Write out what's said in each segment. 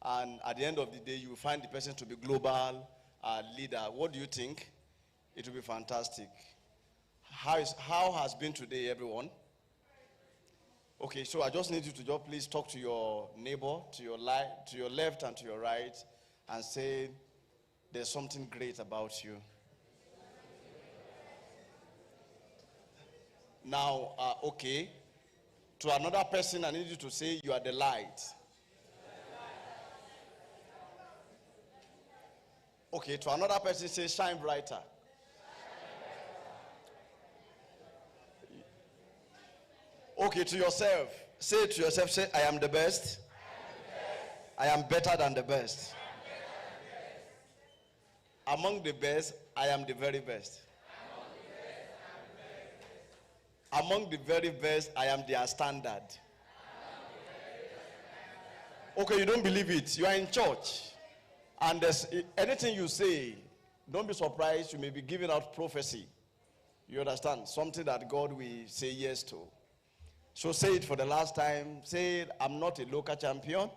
and at the end of the day, you will find the person to be global leader. What do you think? It will be fantastic. How has been today, everyone? Okay, so I just need you to just please talk to your neighbor, to your left and to your right, and say, there's something great about you. Now, okay, to another person, I need you to say, you are the light. Okay, to another person, say, shine brighter. Okay, to yourself, say to yourself, say, I am the best. I am better than the best. Among the best, I am the very best. Among the very best, I am their standard. Okay, you don't believe it. You are in church. And there's anything you say, don't be surprised. You may be giving out prophecy. You understand? Something that God will say yes to. So say it for the last time. Say it, I'm not a local champion.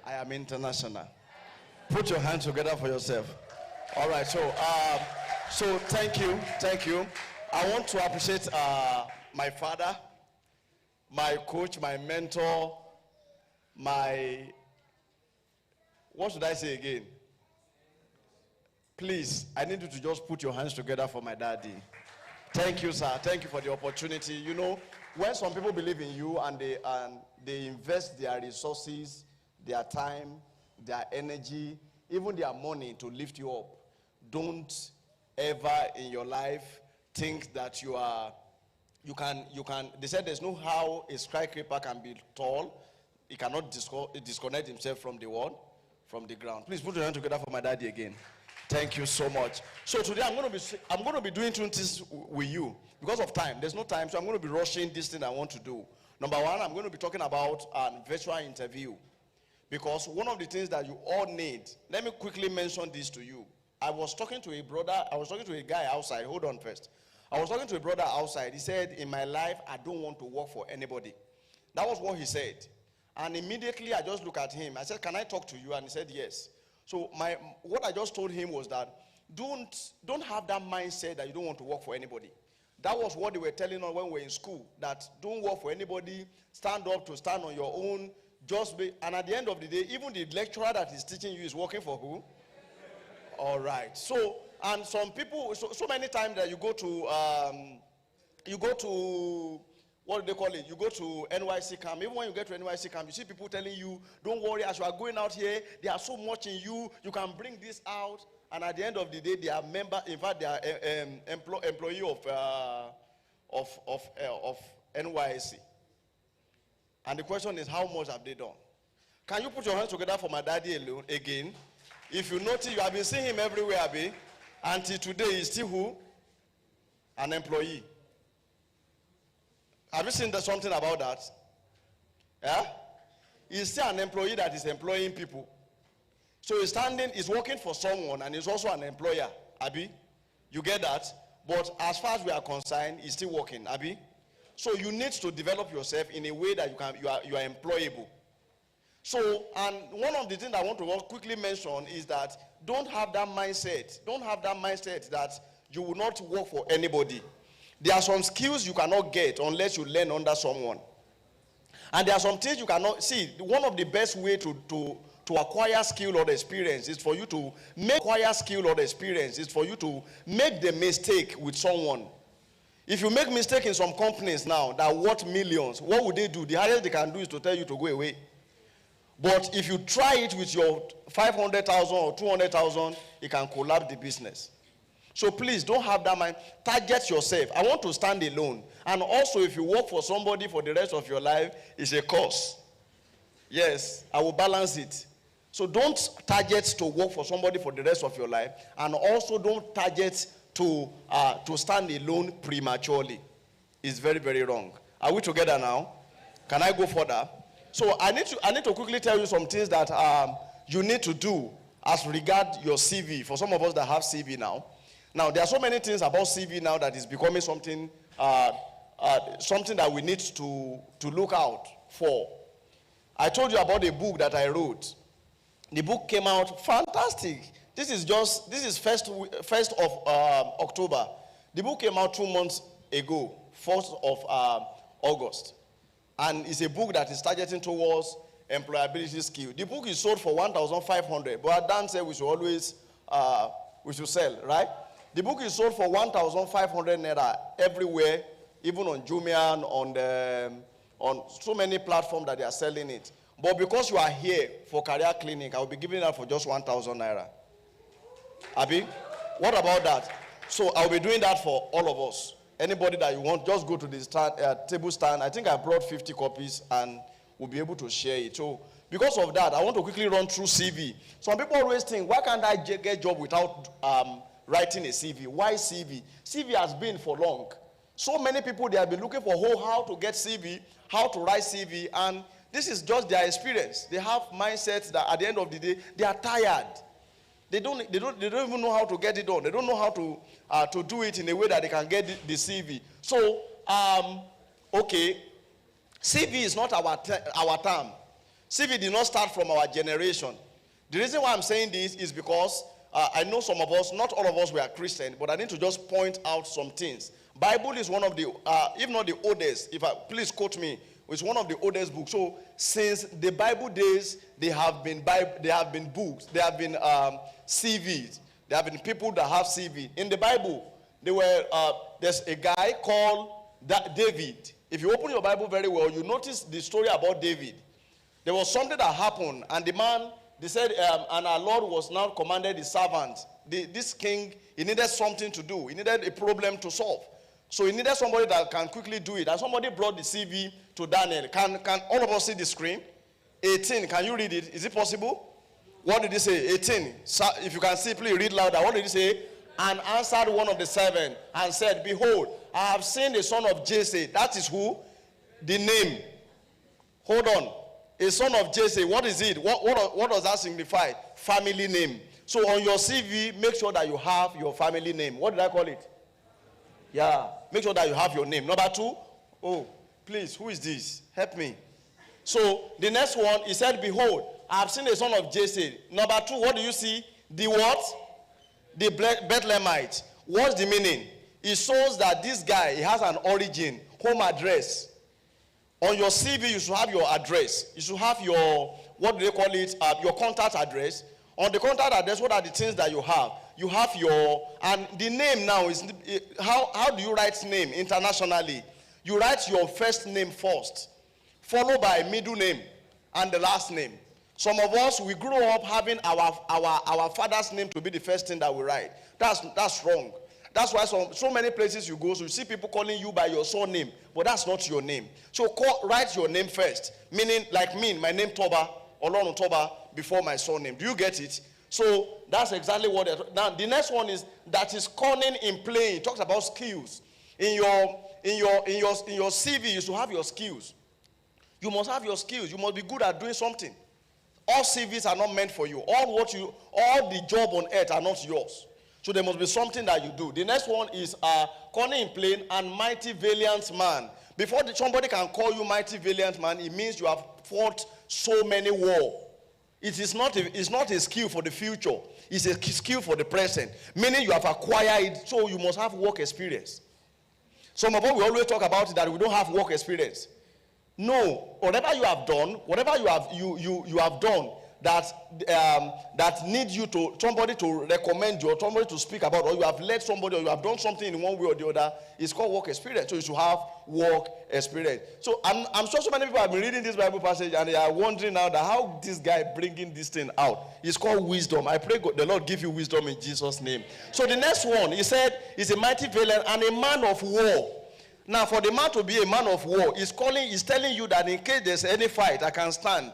I am international. Put your hands together for yourself. All right, so thank you. I want to appreciate my father, my coach, my mentor, what should I say again? Please, I need you to just put your hands together for my daddy. Thank you, sir. Thank you for the opportunity. You know, when some people believe in you and they invest their resources, their time, their energy, even their money to lift you up, don't ever in your life think that you can, they said there's no how a skyscraper can be tall. He cannot disconnect himself from the wall, from the ground. Please put your hand together for my daddy again. Thank you so much. So today I'm going to be doing two things with you because of time. There's no time, so I'm going to be rushing this thing I want to do. Number one, I'm going to be talking about a virtual interview because one of the things that you all need. Let me quickly mention this to you. I was talking to a guy outside. Hold on first. I was talking to a brother outside. He said, in my life, I don't want to work for anybody. That was what he said. And immediately I just looked at him. I said, can I talk to you? And he said, yes. So what I just told him was that don't have that mindset that you don't want to work for anybody. That was what they were telling us when we were in school, that don't work for anybody, stand up to stand on your own, and at the end of the day, even the lecturer that is teaching you is working for who? All right. So, and some people, so many times that you go to, what do they call it? You go to NYC camp. Even when you get to NYC camp, you see people telling you, don't worry, as you are going out here, there are so much in you, you can bring this out. And at the end of the day, they are in fact, they are employee of NYC. And the question is, how much have they done? Can you put your hands together for my daddy alone again? If you notice, you have been seeing him everywhere, Abi. Until today, he's still who? An employee. Have you seen something about that? Yeah? He's still an employee that is employing people. So he's working for someone and he's also an employer, Abi. You get that? But as far as we are concerned, he's still working, Abi. So you need to develop yourself in a way that you are employable. So, and one of the things I want to quickly mention is that don't have that mindset. Don't have that mindset that you will not work for anybody. There are some skills you cannot get unless you learn under someone. And there are some things you cannot see. One of the best way to acquire skill or experience is for you to make the mistake with someone. If you make mistake in some companies now that worth millions, what would they do? The highest they can do is to tell you to go away. But if you try it with your 500,000 or 200,000, it can collapse the business. So please don't have that mind. Target yourself. I want to stand alone. And also, if you work for somebody for the rest of your life, it's a cost. Yes, I will balance it. So don't target to work for somebody for the rest of your life. And also don't target to stand alone prematurely. It's very, very wrong. Are we together now? Can I go further? So I need to quickly tell you some things that you need to do as regard your CV. For some of us that have CV now. Now, there are so many things about CV now that is becoming something that we need to look out for. I told you about a book that I wrote. The book came out fantastic. This is 1st of October. The book came out 2 months ago, 4th of August. And it's a book that is targeting towards employability skill. The book is sold for 1,500, but Dan said we should always sell, right? The book is sold for 1,500 naira everywhere, even on Jumia, on so many platforms that they are selling it. But because you are here for career clinic, I will be giving it out for just 1,000 naira. Abi, what about that? So I'll be doing that for all of us. Anybody that you want, just go to the table stand. I think I brought 50 copies and we'll be able to share it. So because of that, I want to quickly run through CV. Some people always think, why can't I get a job without writing a CV? Why CV? CV has been for long. So many people, they have been looking for how to get CV, how to write CV, and this is just their experience. They have mindsets that at the end of the day, they are tired. They don't even know how to get it done. They don't know how to do it in a way that they can get the CV. So, okay, CV is not our term. CV did not start from our generation. The reason why I'm saying this is because I know some of us, not all of us were Christian, but I need to just point out some things. Bible is one of the, if not the oldest, please quote me, it's one of the oldest books. So since the Bible days, there have been books, there have been CVs, there have been people that have CV. In the Bible, there's a guy called David. If you open your Bible very well, you notice the story about David. There was something that happened, and the man, they said, and our Lord was now commanded his servant. This king, he needed something to do. He needed a problem to solve. So he needed somebody that can quickly do it. And somebody brought the CV to Daniel. Can all of us see the screen? 18, can you read it? Is it possible? What did he say? 18. So if you can see, please read louder. What did he say? And answered one of the seven and said, behold, I have seen the son of Jesse. That is who? The name. Hold on. A son of Jesse. What is it? What does that signify? Family name. So on your CV, make sure that you have your family name. What did I call it? Yeah. Make sure that you have your name. Number 2. Oh, please, who is this? Help me. So the next one, he said, behold, I have seen the son of Jesse. Number 2, what do you see? The what? The Bethlehemite. What's the meaning? It shows that this guy, he has an origin, home address. On your CV, you should have your address. You should have your, what do they call it? Your contact address. On the contact address, what are the things that you have? You have your, and the name now is, how do you write name internationally? You write your first name first, followed by a middle name, and the last name. Some of us, we grew up having our father's name to be the first thing that we write. That's wrong. That's why so many places you go, so you see people calling you by your surname, but that's not your name. So write your name first, meaning like me, my name Toba, Olorun Toba, before my surname. Do you get it? So that's exactly what they're talking. Now the next one is that is cunning in playing. It talks about skills. In your CV, you should have your skills. You must have your skills. You must be good at doing something. All CVs are not meant for you. All the job on earth are not yours. So there must be something that you do. The next one is cunning in playing and mighty valiant man. Before somebody can call you mighty valiant man, it means you have fought so many wars. It's not a skill for the future. It's a skill for the present. Meaning you have acquired it, so you must have work experience. Some of us, we always talk about it that we don't have work experience. No, whatever you have done, whatever you have done that needs you to somebody to recommend you or somebody to speak about, or you have led somebody or you have done something in one way or the other, it's called work experience. So you should have work experience. So I'm sure so many people have been reading this Bible passage and they are wondering now that how this guy bringing this thing out. It's called wisdom. I pray God, the Lord give you wisdom in Jesus' name. So the next one, he said, is a mighty valiant and a man of war. Now, for the man to be a man of war, he's telling you that in case there's any fight, I can stand.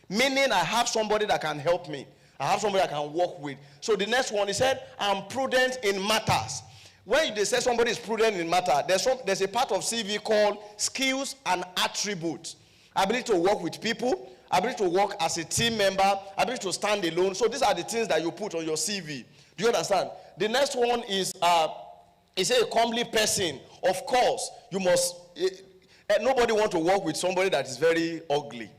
Meaning I have somebody that can help me. I have somebody I can work with. So the next one, he said, I'm prudent in matters. When they say somebody is prudent in matter, there's a part of CV called skills and attributes. Ability to work with people, ability to work as a team member, ability to stand alone. So these are the things that you put on your CV. Do you understand? The next one is, a comely person. Of course, you must, nobody wants to work with somebody that is very ugly.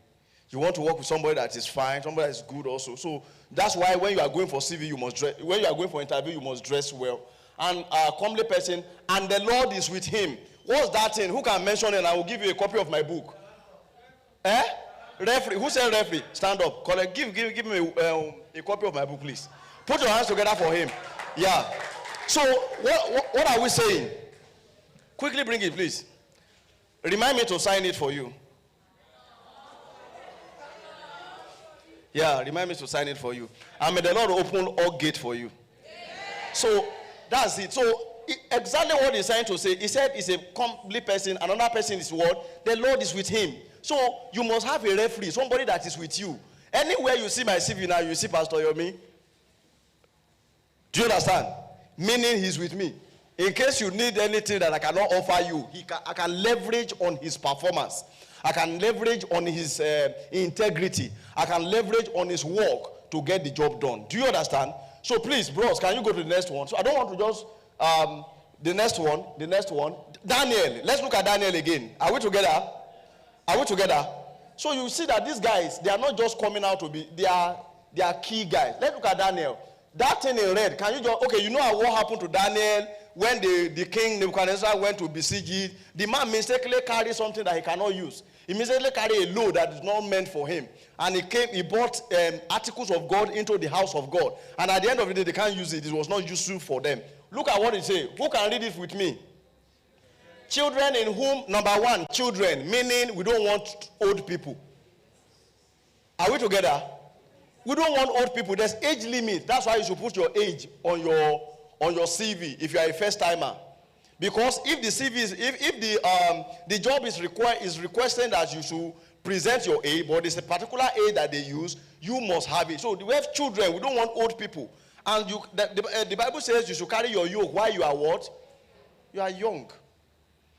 You want to work with somebody that is fine, somebody that is good also. So that's why when you are going for CV, you must dress. When you are going for interview, you must dress well. And a comely person, and the Lord is with him. What's that thing? Who can mention it? I will give you a copy of my book. Referee. Who said referee? Stand up. Collect. Give me a copy of my book, please. Put your hands together for him. Yeah. So what are we saying? Quickly bring it, please. Remind me to sign it for you. Yeah, remind me to sign it for you. And may the Lord open all gates for you. So that's it. So exactly what he's trying to say. He said he's a complete person. Another person is what? The Lord is with him. So you must have a referee, somebody that is with you. Anywhere you see my CV now, you see Pastor Yomi. Do you understand? Meaning he's with me. In case you need anything that I cannot offer you, I can leverage on his performance. I can leverage on his integrity. I can leverage on his work to get the job done. Do you understand? So please, bros, can you go to the next one? So I don't want to just, the next one. Daniel, let's look at Daniel again. Are we together? Are we together? So you see that these guys, they are not just coming out to be, they are key guys. Let's look at Daniel. That thing in red, can you just, okay, you know what happened to Daniel when the king Nebuchadnezzar went to besiege it? The man mistakenly carried something that he cannot use. He mistakenly carried a load that is not meant for him. And he brought articles of God into the house of God. And at the end of the day, they can't use it. It was not useful for them. Look at what it says. Who can read it with me? Children in whom, number one, children, meaning we don't want old people. Are we together? We don't want old people. There's age limit. That's why you should put your age on your CV if you are a first timer. Because if the CV is, if the job is requesting that you should present your age, but there's a particular age that they use, you must have it. So we have children. We don't want old people. And the Bible says you should carry your yoke while you are what? You are young.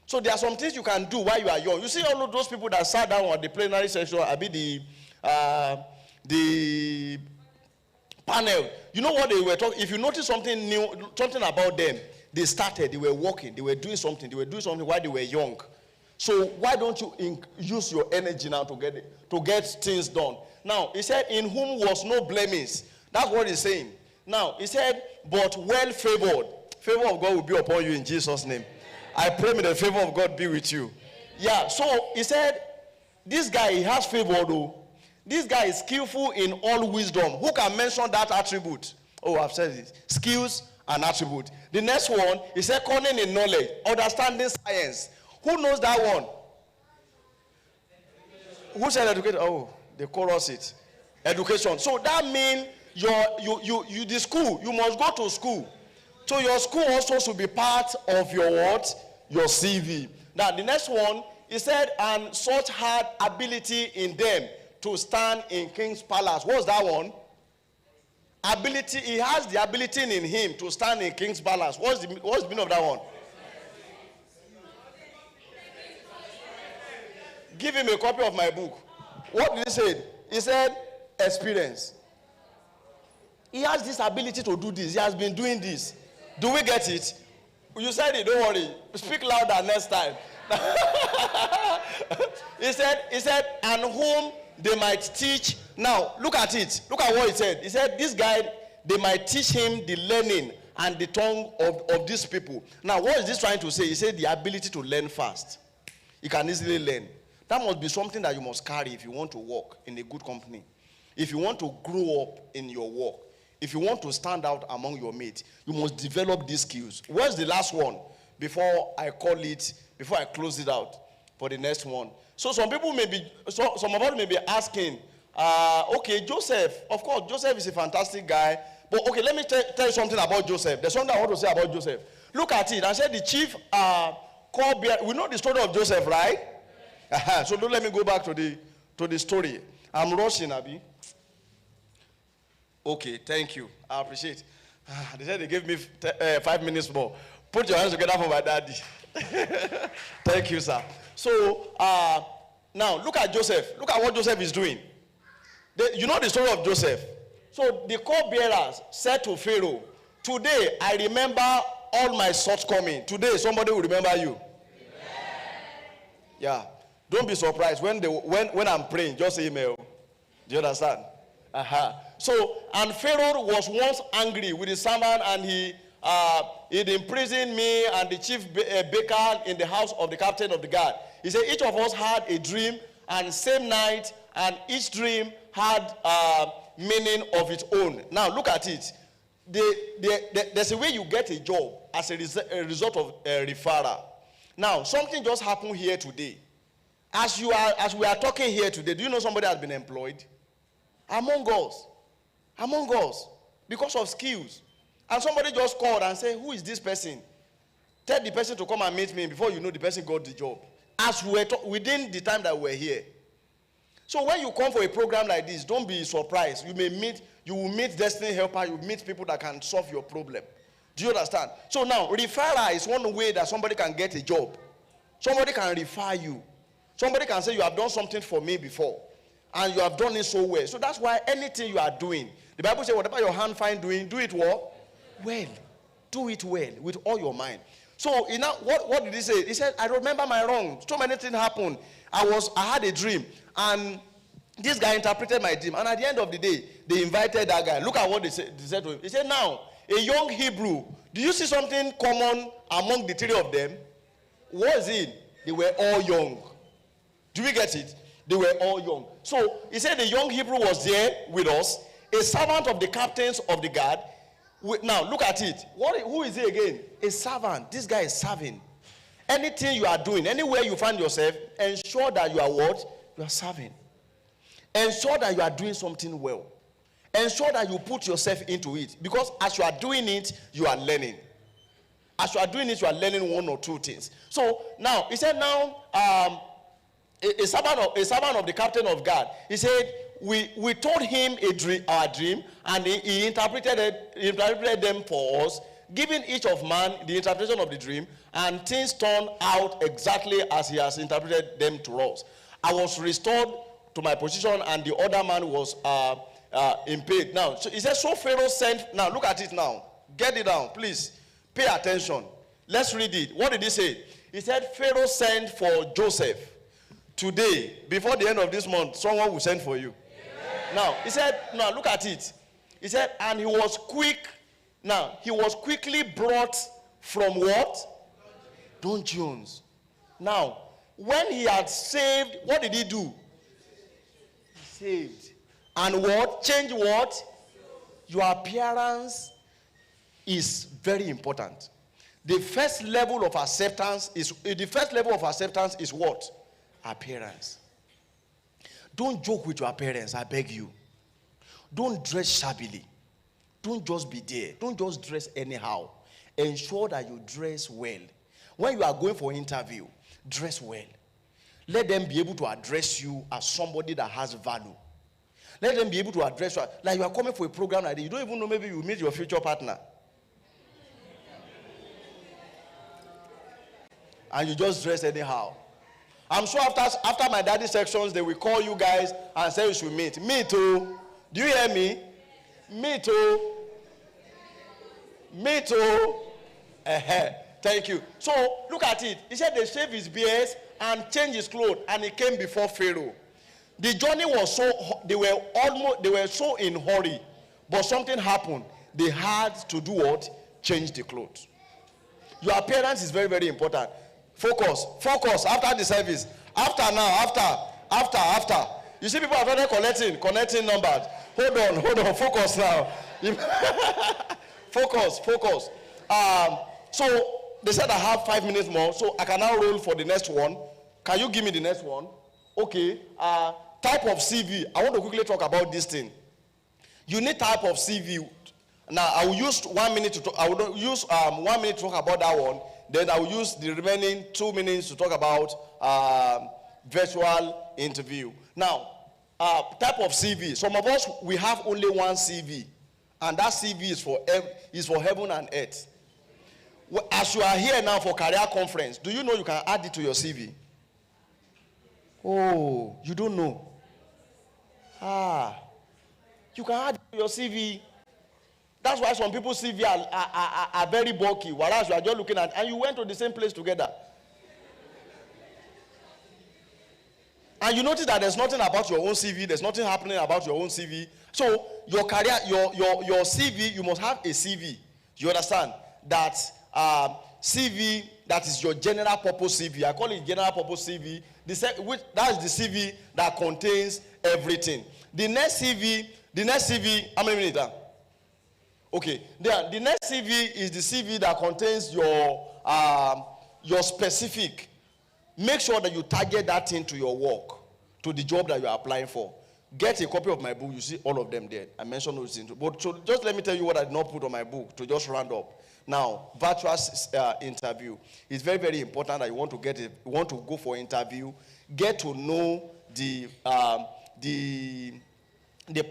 So there are some things you can do while you are young. You see all of those people that sat down on the plenary session, the panel. You know what they were talking? If you notice something new, something about them, they were working, they were doing something while they were young. So why don't you use your energy now to get things done? Now, he said, in whom was no blemish. That's what he's saying. Now, he said, but well favored. Favor of God will be upon you in Jesus' name. I pray may the favor of God be with you. Yeah, so he said, this guy, he has favor though. This guy is skillful in all wisdom. Who can mention that attribute? Oh, I've said it. Skills and attribute. The next one, he said, cunning in knowledge, understanding science. Who knows that one? Who said education? Oh, they chorus it. Education. So that means the school, you must go to school. So your school also should be part of your what? Your CV. Now the next one, he said, and such had ability in them to stand in King's palace. What's that one? Ability. He has the ability in him to stand in King's palace. What's the meaning of that one? Give him a copy of my book. What did he say? He said, experience. He has this ability to do this. He has been doing this. Do we get it? You said it, don't worry. Speak louder next time. He said, and whom they might teach. Now, look at it. Look at what he said. He said, this guy, they might teach him the learning and the tongue of these people. Now, what is this trying to say? He said the ability to learn fast. You can easily learn. That must be something that you must carry if you want to work in a good company. If you want to grow up in your work. If you want to stand out among your mates, you must develop these skills. Where's the last one? Before I close it out for the next one. So some of us may be asking, okay, Joseph, of course, Joseph is a fantastic guy. But okay, let me tell you something about Joseph. There's something I want to say about Joseph. Look at it. I said the chief callbearer. We know the story of Joseph, right? So don't let me go back to the story. I'm rushing, Abi. Okay, thank you. I appreciate it. They said they gave me 5 minutes more. Put your hands together for my daddy. Thank you, sir. So, now, look at Joseph. Look at what Joseph is doing. You know the story of Joseph. So, the cupbearers said to Pharaoh, today I remember all my shortcomings. Today, somebody will remember you. Amen. Yeah. Don't be surprised when I'm praying. Just say amen. Do you understand? So, and Pharaoh was once angry with his servant, and he'd imprisoned me and the chief baker in the house of the captain of the guard. He said each of us had a dream, and same night, and each dream had meaning of its own. Now look at it. There's a way you get a job as a result of a referral. Now something just happened here today. As we are talking here today, do you know somebody has been employed? Among us, because of skills. And somebody just called and said, who is this person? Tell the person to come and meet me. Before you know, the person got the job. As we were within the time that we're here. So when you come for a program like this, don't be surprised. You will meet destiny helper, you will meet people that can solve your problem. Do you understand? So now, referral is one way that somebody can get a job. Somebody can refer you. Somebody can say, you have done something for me before, and you have done it so well. So that's why anything you are doing, the Bible says, whatever your hand find doing, do it what? Well. Do it well, with all your mind. So, what did he say? He said, I remember my wrong. So many things happened. I had a dream, and this guy interpreted my dream. And at the end of the day, they invited that guy. Look at what they said to him. He said, now, a young Hebrew, do you see something common among the three of them? What is it? They were all young. Do we get it? They were all young. So he said the young Hebrew was there with us, a servant of the captains of the guard. Now look at it. Who is he again? A servant. This guy is serving. Anything you are doing, anywhere you find yourself, ensure that you are what? You are serving. Ensure that you are doing something well. Ensure that you put yourself into it. Because as you are doing it, you are learning. As you are doing it, you are learning one or two things. So now, he said now, a servant of the captain of guard, he said, we told him our dream, and he interpreted them for us, giving each of man the interpretation of the dream, and things turned out exactly as he has interpreted them to us. I was restored to my position, and the other man was impaired. Now, so he said, so Pharaoh sent, now look at it now. Get it down, please. Pay attention. Let's read it. What did he say? He said, Pharaoh sent for Joseph. Today, before the end of this month, someone will send for you. Amen. Now, he said, now look at it. He said, and he was quick. Now, he was quickly brought from what? Dungeons. Now, when he had saved, what did he do? He saved. And what? Change what? Your appearance is very important. The first level of acceptance is what? Appearance. Don't joke with your appearance, I beg you. Don't dress shabbily. Don't just be there. Don't just dress anyhow. Ensure that you dress well. When you are going for interview, dress well. Let them be able to address you as somebody that has value. Let them be able to address you like you are coming for a program like that. You don't even know, maybe you meet your future partner. And you just dress anyhow. I'm sure after my daddy sections, they will call you guys and say you should meet. Me too. Do you hear me? Me too. Me too. Thank you. So look at it. He said they shaved his beard and changed his clothes, and he came before Pharaoh. The journey was they were so in hurry, but something happened. They had to do what? Change the clothes. Your appearance is very, very important. Focus after the service. After. You see people are already connecting numbers. Hold on, focus now. Focus. So they said I have 5 minutes more, so I can now roll for the next one. Can you give me the next one? Okay. Type of CV. I want to quickly talk about this thing. You need type of CV. Now I will use 1 minute to talk. I will use 1 minute to talk about that one. Then I will use the remaining 2 minutes to talk about virtual interview. Now, type of CV. Some of us, we have only one CV. And that CV is for heaven and earth. As you are here now for career conference, do you know you can add it to your CV? Oh, you don't know. You can add it to your CV. That's why some people's CV are very bulky, whereas you are just looking at, and you went to the same place together. and you notice that there's nothing about your own CV, there's nothing happening about your own CV. So your career, your CV, you must have a CV. You understand? That CV, that is your general purpose CV. I call it general purpose CV. That's the CV that contains everything. The next CV, how many minutes? Okay. The next CV is the CV that contains your specific. Make sure that you target that thing to your work, to the job that you are applying for. Get a copy of my book. You see all of them there. I mentioned those things. But so just let me tell you what I did not put on my book to just round up. Now, virtual interview. It's very, very important that you want to go for interview. Get to know the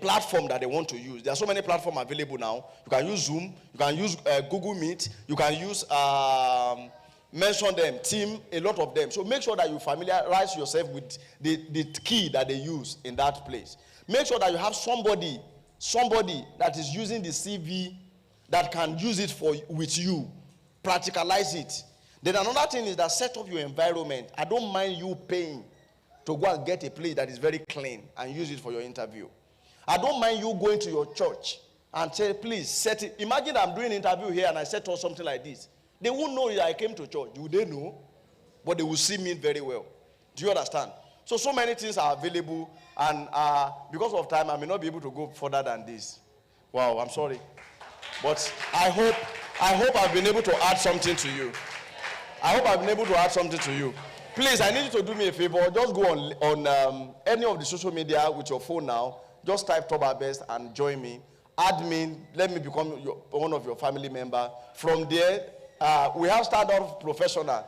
platform that they want to use. There are so many platforms available now. You can use Zoom. You can use Google Meet. You can use mention them, Team, a lot of them. So make sure that you familiarize yourself with the key that they use in that place. Make sure that you have somebody that is using the CV that can use it with you. Practicalize it. Then another thing is that set up your environment. I don't mind you paying to go and get a place that is very clean and use it for your interview. I don't mind you going to your church and say, please set it. Imagine I'm doing an interview here and I set up something like this. They won't know I came to church. Do they know? But they will see me very well. Do you understand? So many things are available, and because of time, I may not be able to go further than this. Wow, I'm sorry. But I hope I've been able to add something to you. I hope I've been able to add something to you. Please, I need you to do me a favor. Just go on any of the social media with your phone now. Just type Toba Best and join me. Add me. Let me become one of your family members. From there, we have Standout Professional.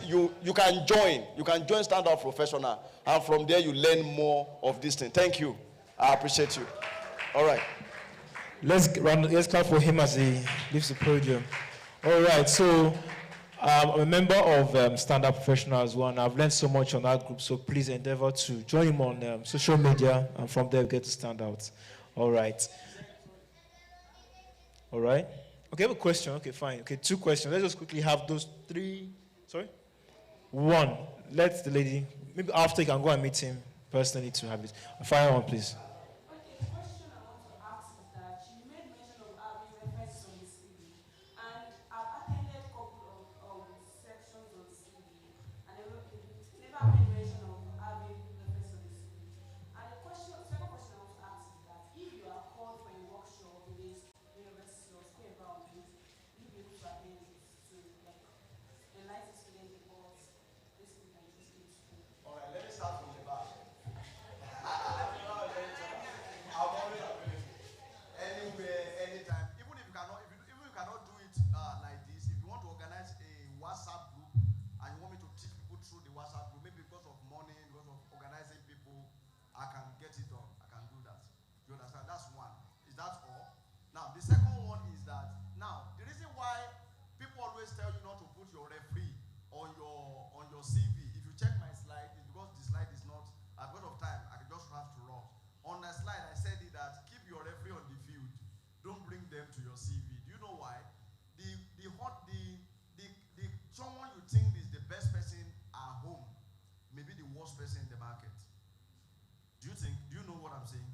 You can join. You can join Standout Professional, and from there you learn more of this thing. Thank you. I appreciate you. All right. Let's clap for him as he leaves the podium. All right. So I'm a member of Standout Professional as well, and I've learned so much on that group. So please endeavor to join him on social media, and from there get to stand out. All right. All right. Okay, I have a question. Okay, fine. Okay, 2 questions. Let's just quickly have those 3. Sorry? 1. Let the lady, maybe after you can go and meet him personally to have it. Final one, please. Okay, the question I want to ask is that you made mention of having references on the CV. And I've attended a couple of sections on CV. And they never made mention of having references on the CV. And the second question I want to ask is that if you are called for a workshop in this university or school environment, you'll be able to attend it to enlighten students about this thing that you teach in school. All right, let me start from the back. Anywhere, anytime. Even if you cannot do it like this, if you want to organize a WhatsApp group and you want me to teach people through the WhatsApp group, maybe because of money, because of organizing people, I can get it done. I can do that. You understand? That's one. Is that all? Now, the second one is that the reason why people always tell you not to put your referee on your CV. If you check my slide, it's because the slide is not, because of time, I just have to rush. On the slide, I said it that keep your referee on the field. Don't bring them to your CV. Do you know why? Someone you think is the best person at home may be the worst person in the market. Do you know what I'm saying?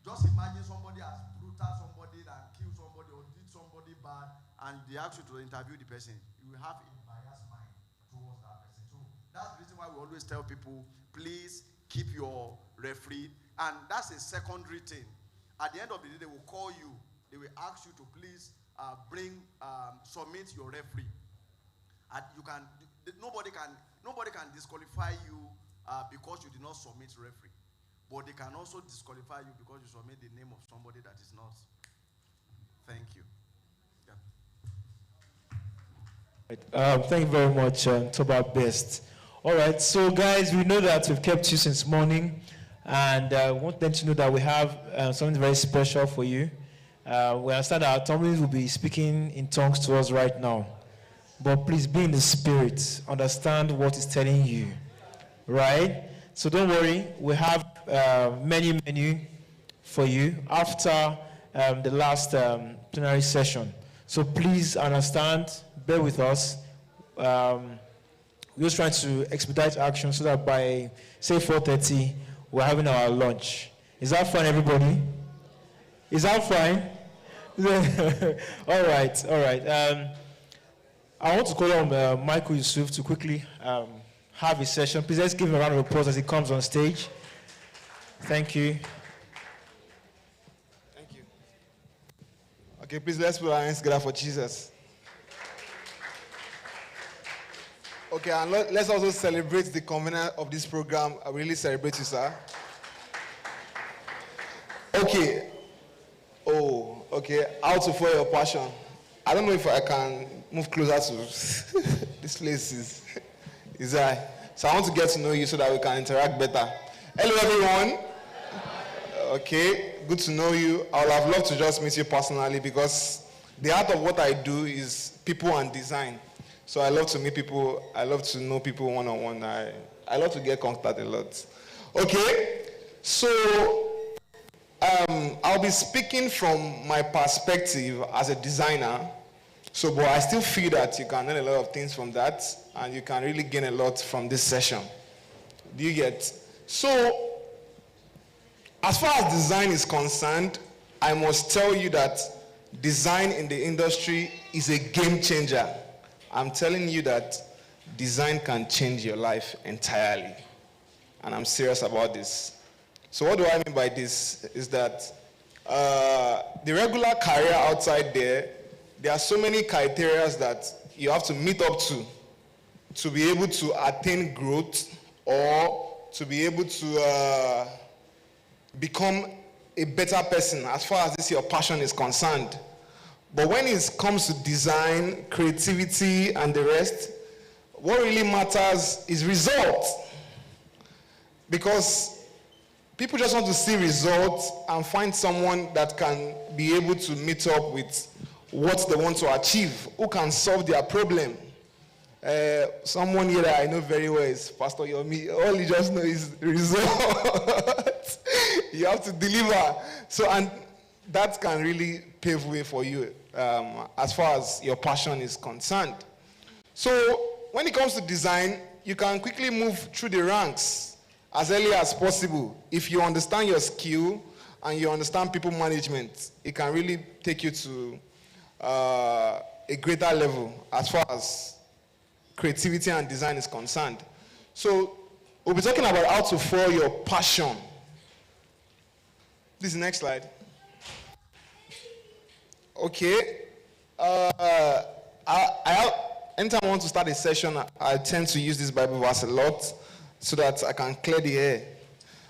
Just imagine somebody as brutal, somebody that killed somebody or did somebody bad, and they ask you to interview the person. You will have a biased mind towards that person. So that's the reason why we always tell people, please keep your referee. And that's a secondary thing. At the end of the day, they will call you. They will ask you to please submit your referee. And nobody can disqualify you because you did not submit referee. But they can also disqualify you because you submit the name of somebody that is not. Thank you. Yeah. Thank you very much, Toba Best. All right, so guys, we know that we've kept you since morning, and we want them to know that we have something very special for you. We understand that our Tommies will be speaking in tongues to us right now, but please be in the spirit, understand what he's telling you, right? So don't worry, we have menu for you after the last plenary session. So please understand, bear with us. We're just trying to expedite action so that by, say, 4:30, we're having our lunch. Is that fine, everybody? Is that fine? All right. I want to call on Michael Yusuf to quickly have his session. Please let's give him a round of applause as he comes on stage. Thank you. Thank you. Okay, please let's put our hands together for Jesus. Okay, and let's also celebrate the convener of this program. I really celebrate you, sir. Okay. Oh, okay. How to follow your passion. I don't know if I can move closer to this place is high. So I want to get to know you so that we can interact better. Hello, everyone. Okay, good to know you. I would have loved to just meet you personally because the heart of what I do is people and design. So I love to meet people. I love to know people one-on-one. I love to get contact a lot. Okay, so I'll be speaking from my perspective as a designer. So, but I still feel that you can learn a lot of things from that, and you can really gain a lot from this session. Do you get? So, as far as design is concerned, I must tell you that design in the industry is a game changer. I'm telling you that design can change your life entirely. And I'm serious about this. So what do I mean by this? Is that the regular career outside there are so many criteria that you have to meet up to be able to attain growth or to be able to become a better person as far as this your passion is concerned. But when it comes to design, creativity, and the rest, what really matters is results. Because people just want to see results and find someone that can be able to meet up with what they want to achieve, who can solve their problem. Someone here that I know very well is Pastor Yomi. All you just know is results. You have to deliver. So, and that can really pave way for you as far as your passion is concerned. So when it comes to design, you can quickly move through the ranks as early as possible. If you understand your skill and you understand people management, it can really take you to a greater level as far as creativity and design is concerned. So we'll be talking about how to follow your passion. This is the next slide. Okay. Anytime I want to start a session, I tend to use this Bible verse a lot so that I can clear the air.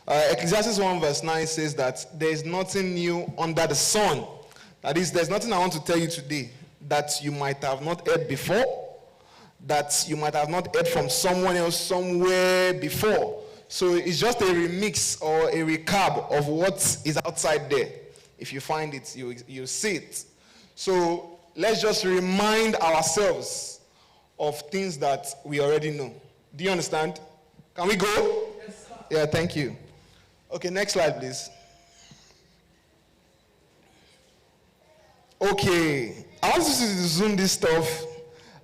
Ecclesiastes 1 verse 9 says that there is nothing new under the sun. That is, there's nothing I want to tell you today that you might have not heard before, that you might have not heard from someone else somewhere before. So it's just a remix or a recap of what is outside there. If you find it, you see it. So let's just remind ourselves of things that we already know. Do you understand? Can we go? Yes, sir. Yeah, thank you. Okay, next slide, please. Okay, I want to zoom this stuff.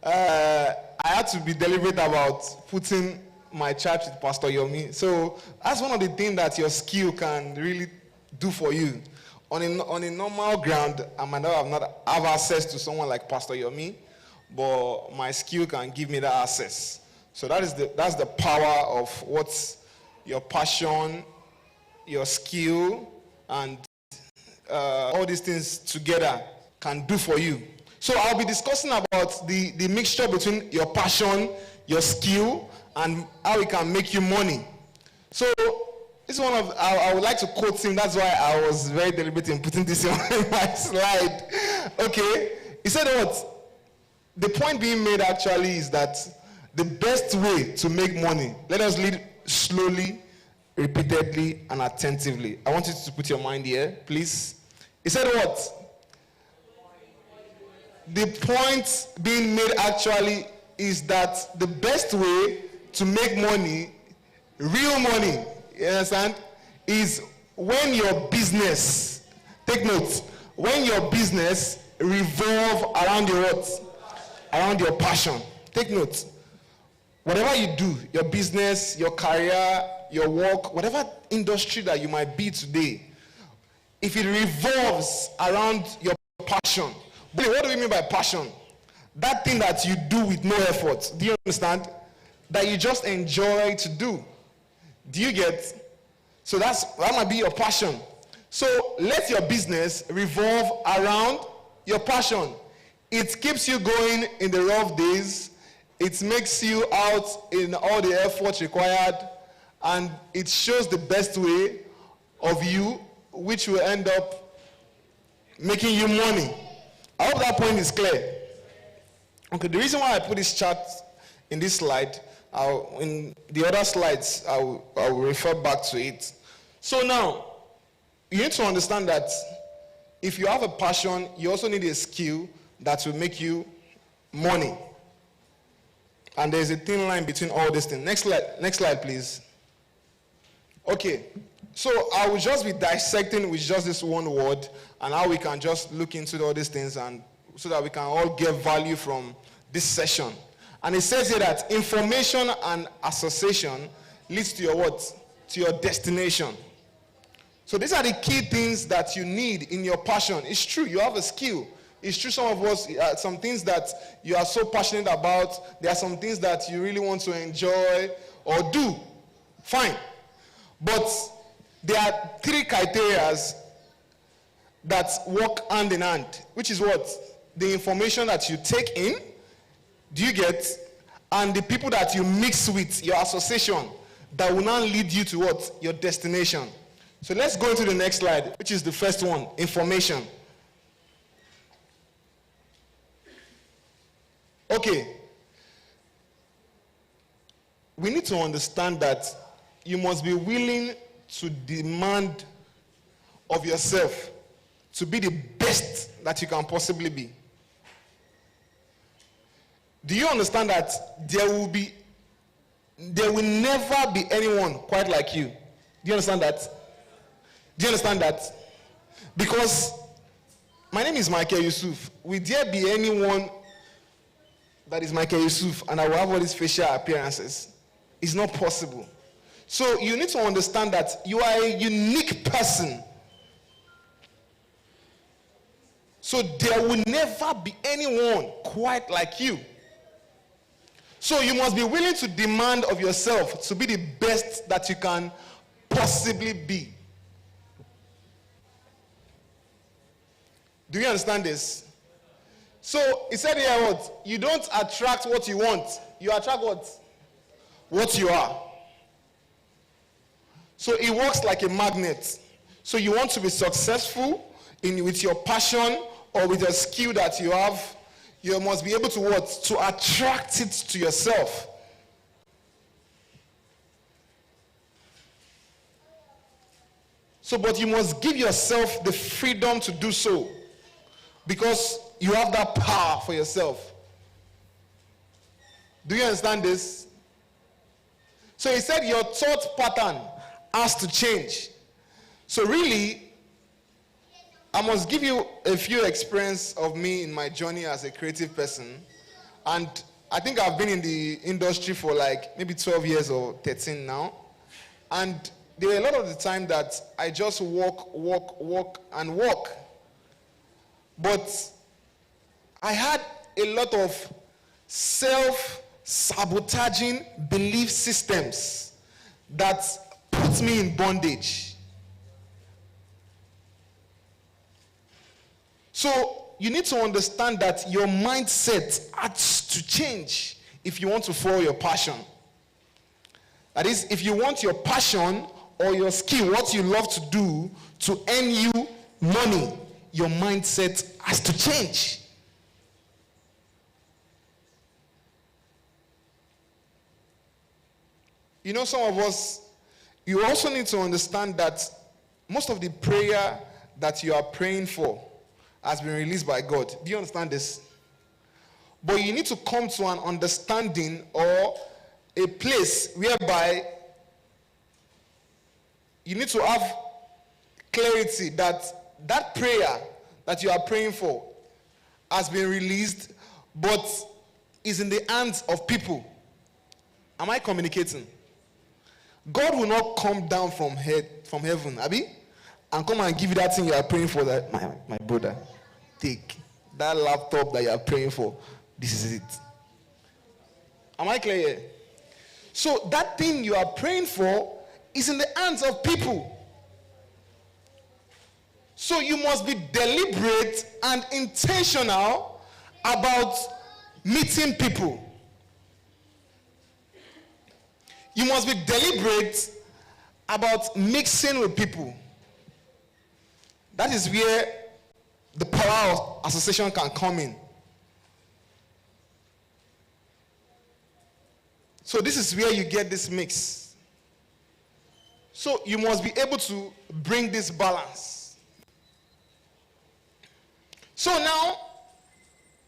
I had to be deliberate about putting my church with Pastor Yomi. So that's one of the things that your skill can really do for you. On a normal ground, I might not have access to someone like Pastor Yomi, but my skill can give me that access. So that's the power of what your passion, your skill, and all these things together can do for you. So I'll be discussing about the mixture between your passion, your skill, and how it can make you money. So this is one of, I would like to quote him. That's why I was very deliberate in putting this on my slide. Okay. He said what? The point being made actually is that the best way to make money, let us lead slowly, repeatedly, and attentively. I want you to put your mind here, please. He said what? The point being made actually is that the best way to make money, real money, you understand, is when your business, take note, when your business revolve around your what? Around your passion. Take note. whatever you do, your business, your career, your work, whatever industry that you might be today, if it revolves around your passion. But what do we mean by passion? That thing that you do with no effort. Do you understand? That you just enjoy to do. Do you get? So that might be your passion. So let your business revolve around your passion. It keeps you going in the rough days. It makes you out in all the efforts required. And it shows the best way of you, which will end up making you money. I hope that point is clear. Okay, the reason why I put this chart in this slide, in the other slides, I will refer back to it. So now, you need to understand that if you have a passion, you also need a skill that will make you money. And there's a thin line between all these things. Next slide, please. Okay, so I will just be dissecting with just this one word and how we can just look into all these things and so that we can all get value from this session. And it says here that information and association leads to your what? To your destination. So these are the key things that you need in your passion. It's true, you have a skill. It's true, some of us, some things that you are so passionate about, there are some things that you really want to enjoy or do. Fine. But there are 3 criteria that work hand in hand, which is what? The information that you take in, do you get? And the people that you mix with, your association, that will now lead you to what? Your destination. So let's go into the next slide, which is the first one, information. Okay. We need to understand that you must be willing to demand of yourself to be the best that you can possibly be. Do you understand that there will never be anyone quite like you? Do you understand that? Do you understand that? Because my name is Michael Yusuf. Will there be anyone that is Michael Yusuf and I will have all these facial appearances? It's not possible. So you need to understand that you are a unique person. So there will never be anyone quite like you. So you must be willing to demand of yourself to be the best that you can possibly be. Do you understand this? So he said here what? You don't attract what you want. You attract what? What you are. So it works like a magnet. So you want to be successful with your passion or with a skill that you have, you must be able to what? To attract it to yourself. So, but you must give yourself the freedom to do so. Because you have that power for yourself. Do you understand this? So he said your thought pattern has to change. So really, I must give you a few experience of me in my journey as a creative person. And I think I've been in the industry for like maybe 12 years or 13 now. And there were a lot of the time that I just walk. But I had a lot of self-sabotaging belief systems that put me in bondage. So you need to understand that your mindset has to change if you want to follow your passion. That is, if you want your passion or your skill, what you love to do, to earn you money, your mindset has to change. You know, some of us, you also need to understand that most of the prayer that you are praying for has been released by God. Do you understand this? But you need to come to an understanding or a place whereby you need to have clarity that that prayer that you are praying for has been released, but is in the hands of people. Am I communicating? God will not come down from heaven, Abi, and come and give you that thing you are praying for. That my brother, take that laptop that you are praying for. This is it. Am I clear here? So that thing you are praying for is in the hands of people. So you must be deliberate and intentional about meeting people. You must be deliberate about mixing with people. That is where the power of association can come in. So this is where you get this mix. So you must be able to bring this balance. So now,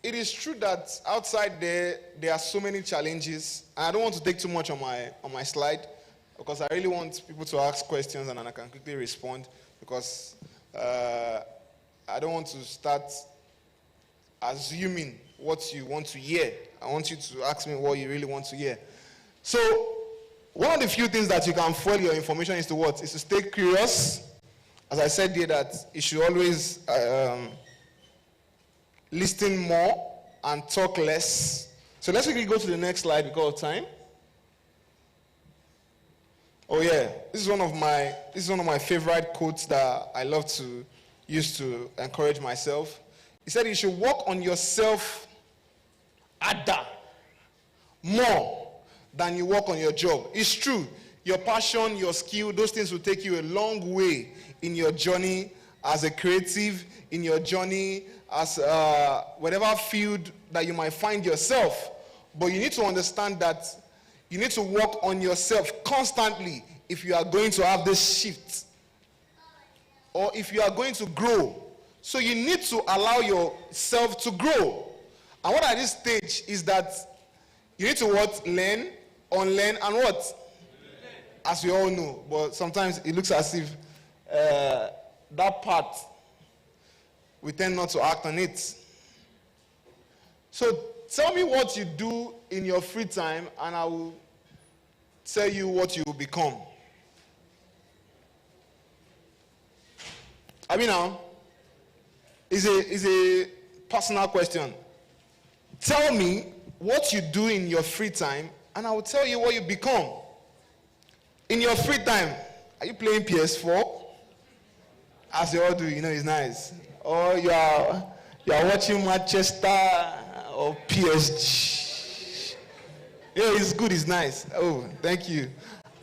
it is true that outside there are so many challenges. I don't want to take too much on my slide because I really want people to ask questions and then I can quickly respond because I don't want to start assuming what you want to hear. I want you to ask me what you really want to hear. So, one of the few things that you can fuel your information is to what? Is to stay curious. As I said here, that you should always listen more and talk less. So let's quickly go to the next slide because of time. Oh yeah, this is one of my favorite quotes that I love to use to encourage myself. He said you should work on yourself harder, more than you work on your job. It's true. Your passion, your skill, those things will take you a long way in your journey as a creative, in your journey as whatever field that you might find yourself. But you need to understand that you need to work on yourself constantly if you are going to have this shift. Or if you are going to grow. So you need to allow yourself to grow. And what at this stage is that you need to what? Learn, unlearn, and what? As we all know. But sometimes it looks as if that part, we tend not to act on it. So tell me what you do in your free time and I will tell you what you will become. I mean now, it's a personal question. Tell me what you do in your free time and I will tell you what you become. In your free time, are you playing PS4? As they all do, you know, it's nice. Or you are watching Manchester or PSG. Yeah, it's good, it's nice. Oh, thank you.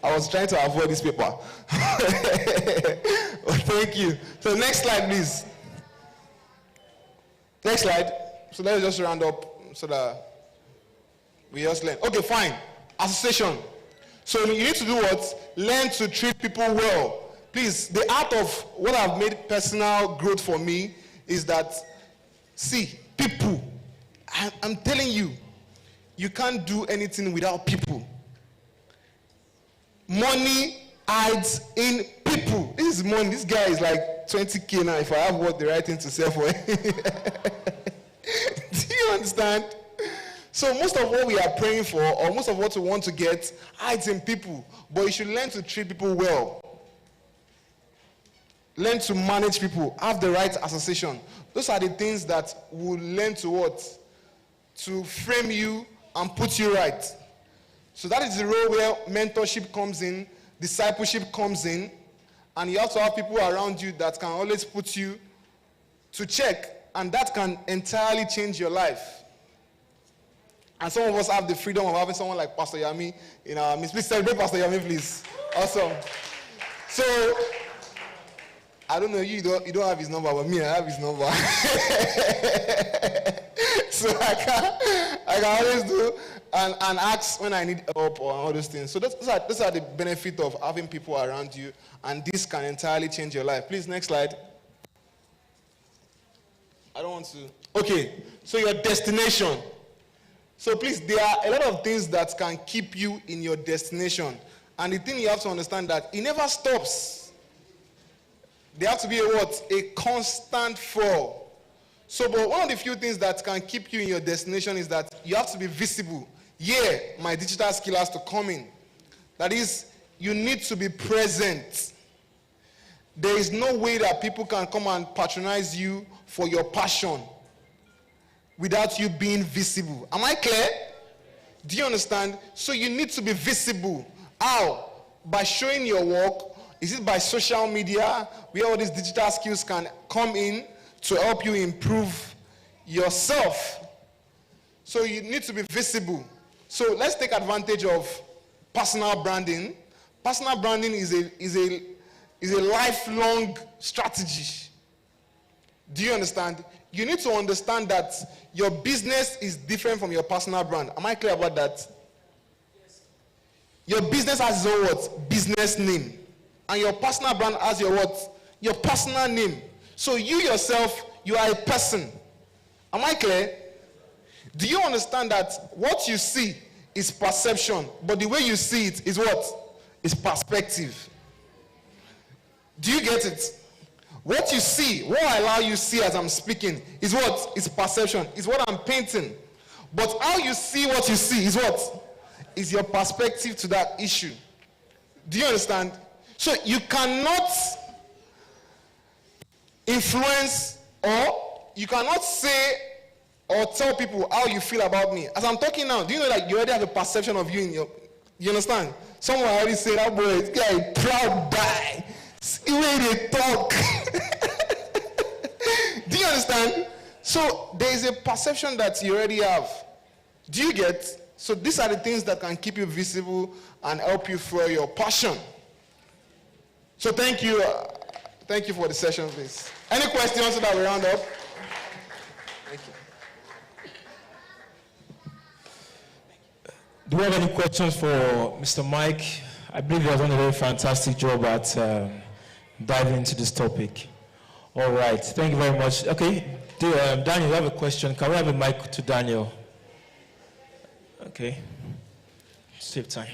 I was trying to avoid this paper. Oh, thank you. So next slide, please. Next slide. So let's just round up so that we just learn. Okay, fine. Association. So you need to do what? Learn to treat people well. Please, the art of what I've made personal growth for me is that, see, people. I'm telling you, you can't do anything without people. Money hides in people. This is money. This guy is like 20K now if I have what the right thing to say for him. Do you understand? So most of what we are praying for or most of what we want to get hides in people. But you should learn to treat people well. Learn to manage people. Have the right association. Those are the things that will learn to what? To frame you and put you right. So that is the role where mentorship comes in, discipleship comes in, and you have to have people around you that can always put you to check, and that can entirely change your life. And some of us have the freedom of having someone like Pastor Yami in our midst. Please celebrate Pastor Yami, please. Awesome. So, I don't know, you don't have his number, but me, I have his number. So I can always do and ask when I need help or all those things. So those are the benefit of having people around you, and this can entirely change your life. Please, next slide. I don't want to. Okay, so your destination. So please, there are a lot of things that can keep you in your destination. And the thing you have to understand that it never stops. There have to be a constant fall. So, but one of the few things that can keep you in your destination is that you have to be visible. Here, my digital skill has to come in. That is, you need to be present. There is no way that people can come and patronize you for your passion without you being visible. Am I clear? Do you understand? So you need to be visible. How? By showing your work. Is it by social media, where all these digital skills can come in to help you improve yourself? So you need to be visible. So let's take advantage of personal branding. Personal branding is a lifelong strategy. Do you understand? You need to understand that your business is different from your personal brand. Am I clear about that? Yes. Your business has its own what? Business name. And your personal brand has your what? Your personal name. So you yourself, you are a person. Am I clear? Do you understand that what you see is perception, but the way you see it is what? Is perspective. Do you get it? What you see, what I allow you to see as I'm speaking, is what? Is perception. Is what I'm painting. But how you see what you see is what? Is your perspective to that issue. Do you understand? So you cannot influence, or you cannot say or tell people how you feel about me. As I'm talking now, do you know that you already have a perception of you in your, you understand? Someone already said, that boy, this guy is proud guy. See where they talk. Do you understand? So there is a perception that you already have. Do you get? So these are the things that can keep you visible and help you fuel your passion. So thank you for the session, please. Any questions so that we round up? Thank you. Do we have any questions for Mr. Mike? I believe he has done a very fantastic job at diving into this topic. All right, thank you very much. Okay, Daniel, you have a question. Can we have a mic to Daniel? Okay, save time.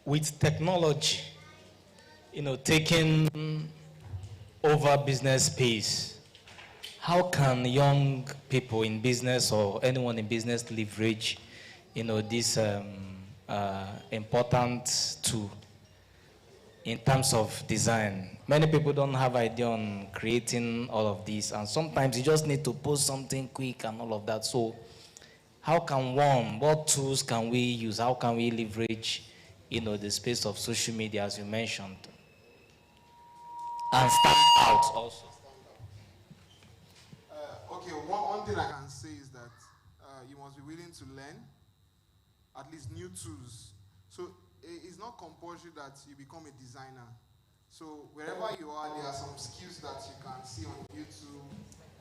With technology, taking over business space, how can young people in business or anyone in business leverage, this important tool in terms of design? Many people don't have idea on creating all of this, and sometimes you just need to post something quick and all of that. So what tools can we use? How can we leverage the space of social media, as you mentioned, and stand out also? Okay, one thing I can say is that you must be willing to learn at least new tools. So it's not compulsory that you become a designer. So wherever you are, there are some skills that you can see on YouTube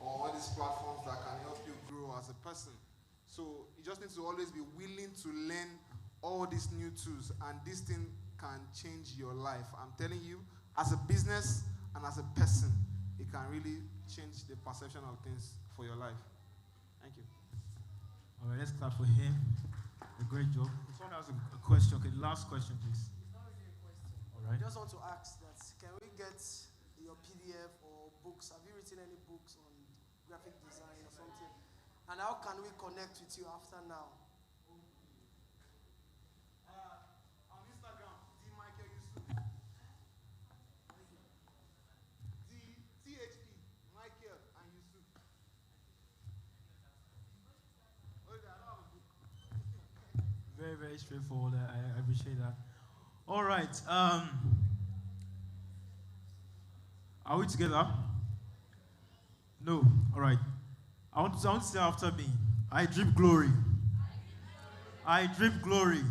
or all these platforms that can help you grow as a person. So you just need to always be willing to learn all these new tools, and this thing can change your life. I'm telling you, as a business and as a person, it can really change the perception of things for your life. Thank you. All right, let's clap for him. A great job. Someone has a question. Okay, last question, please. It's not really a question. All right. I just want to ask that, can we get your PDF or books? Have you written any books on graphic design or something? And how can we connect with you after now? On Instagram, D. Michael Yusuf. THP, Michael and Yusuf. Very, very straightforward. I appreciate that. All right. Are we together? No. All right. I want to say after me. I drip glory. I drip glory.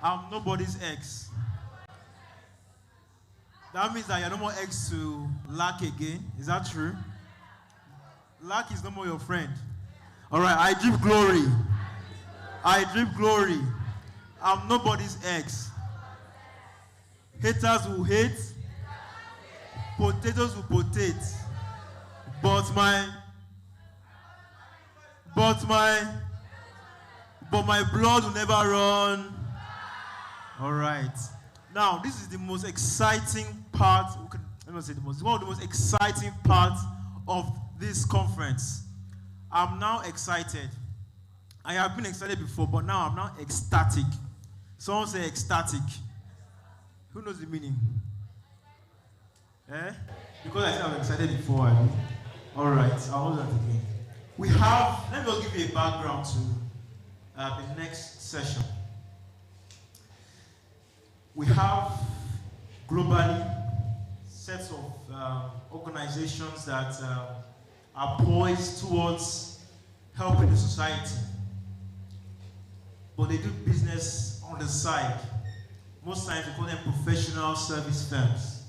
I'm nobody's ex. That means that you're no more ex to lack again. Is that true? Lack is no more your friend. All right. I drip glory. I drip glory. I'm nobody's ex. Haters will hate. Potatoes will potate. But my blood will never run. All right. Now, this is the most exciting part. Let me say the most. One of the most exciting parts of this conference. I'm now excited. I have been excited before, but now I'm now ecstatic. Someone say ecstatic. Who knows the meaning? Eh? Because I said I'm excited before. All right, I'll hold that again. We have, let me just give you a background to the next session. We have globally sets of organizations that are poised towards helping the society, but they do business on the side. Most times we call them professional service firms.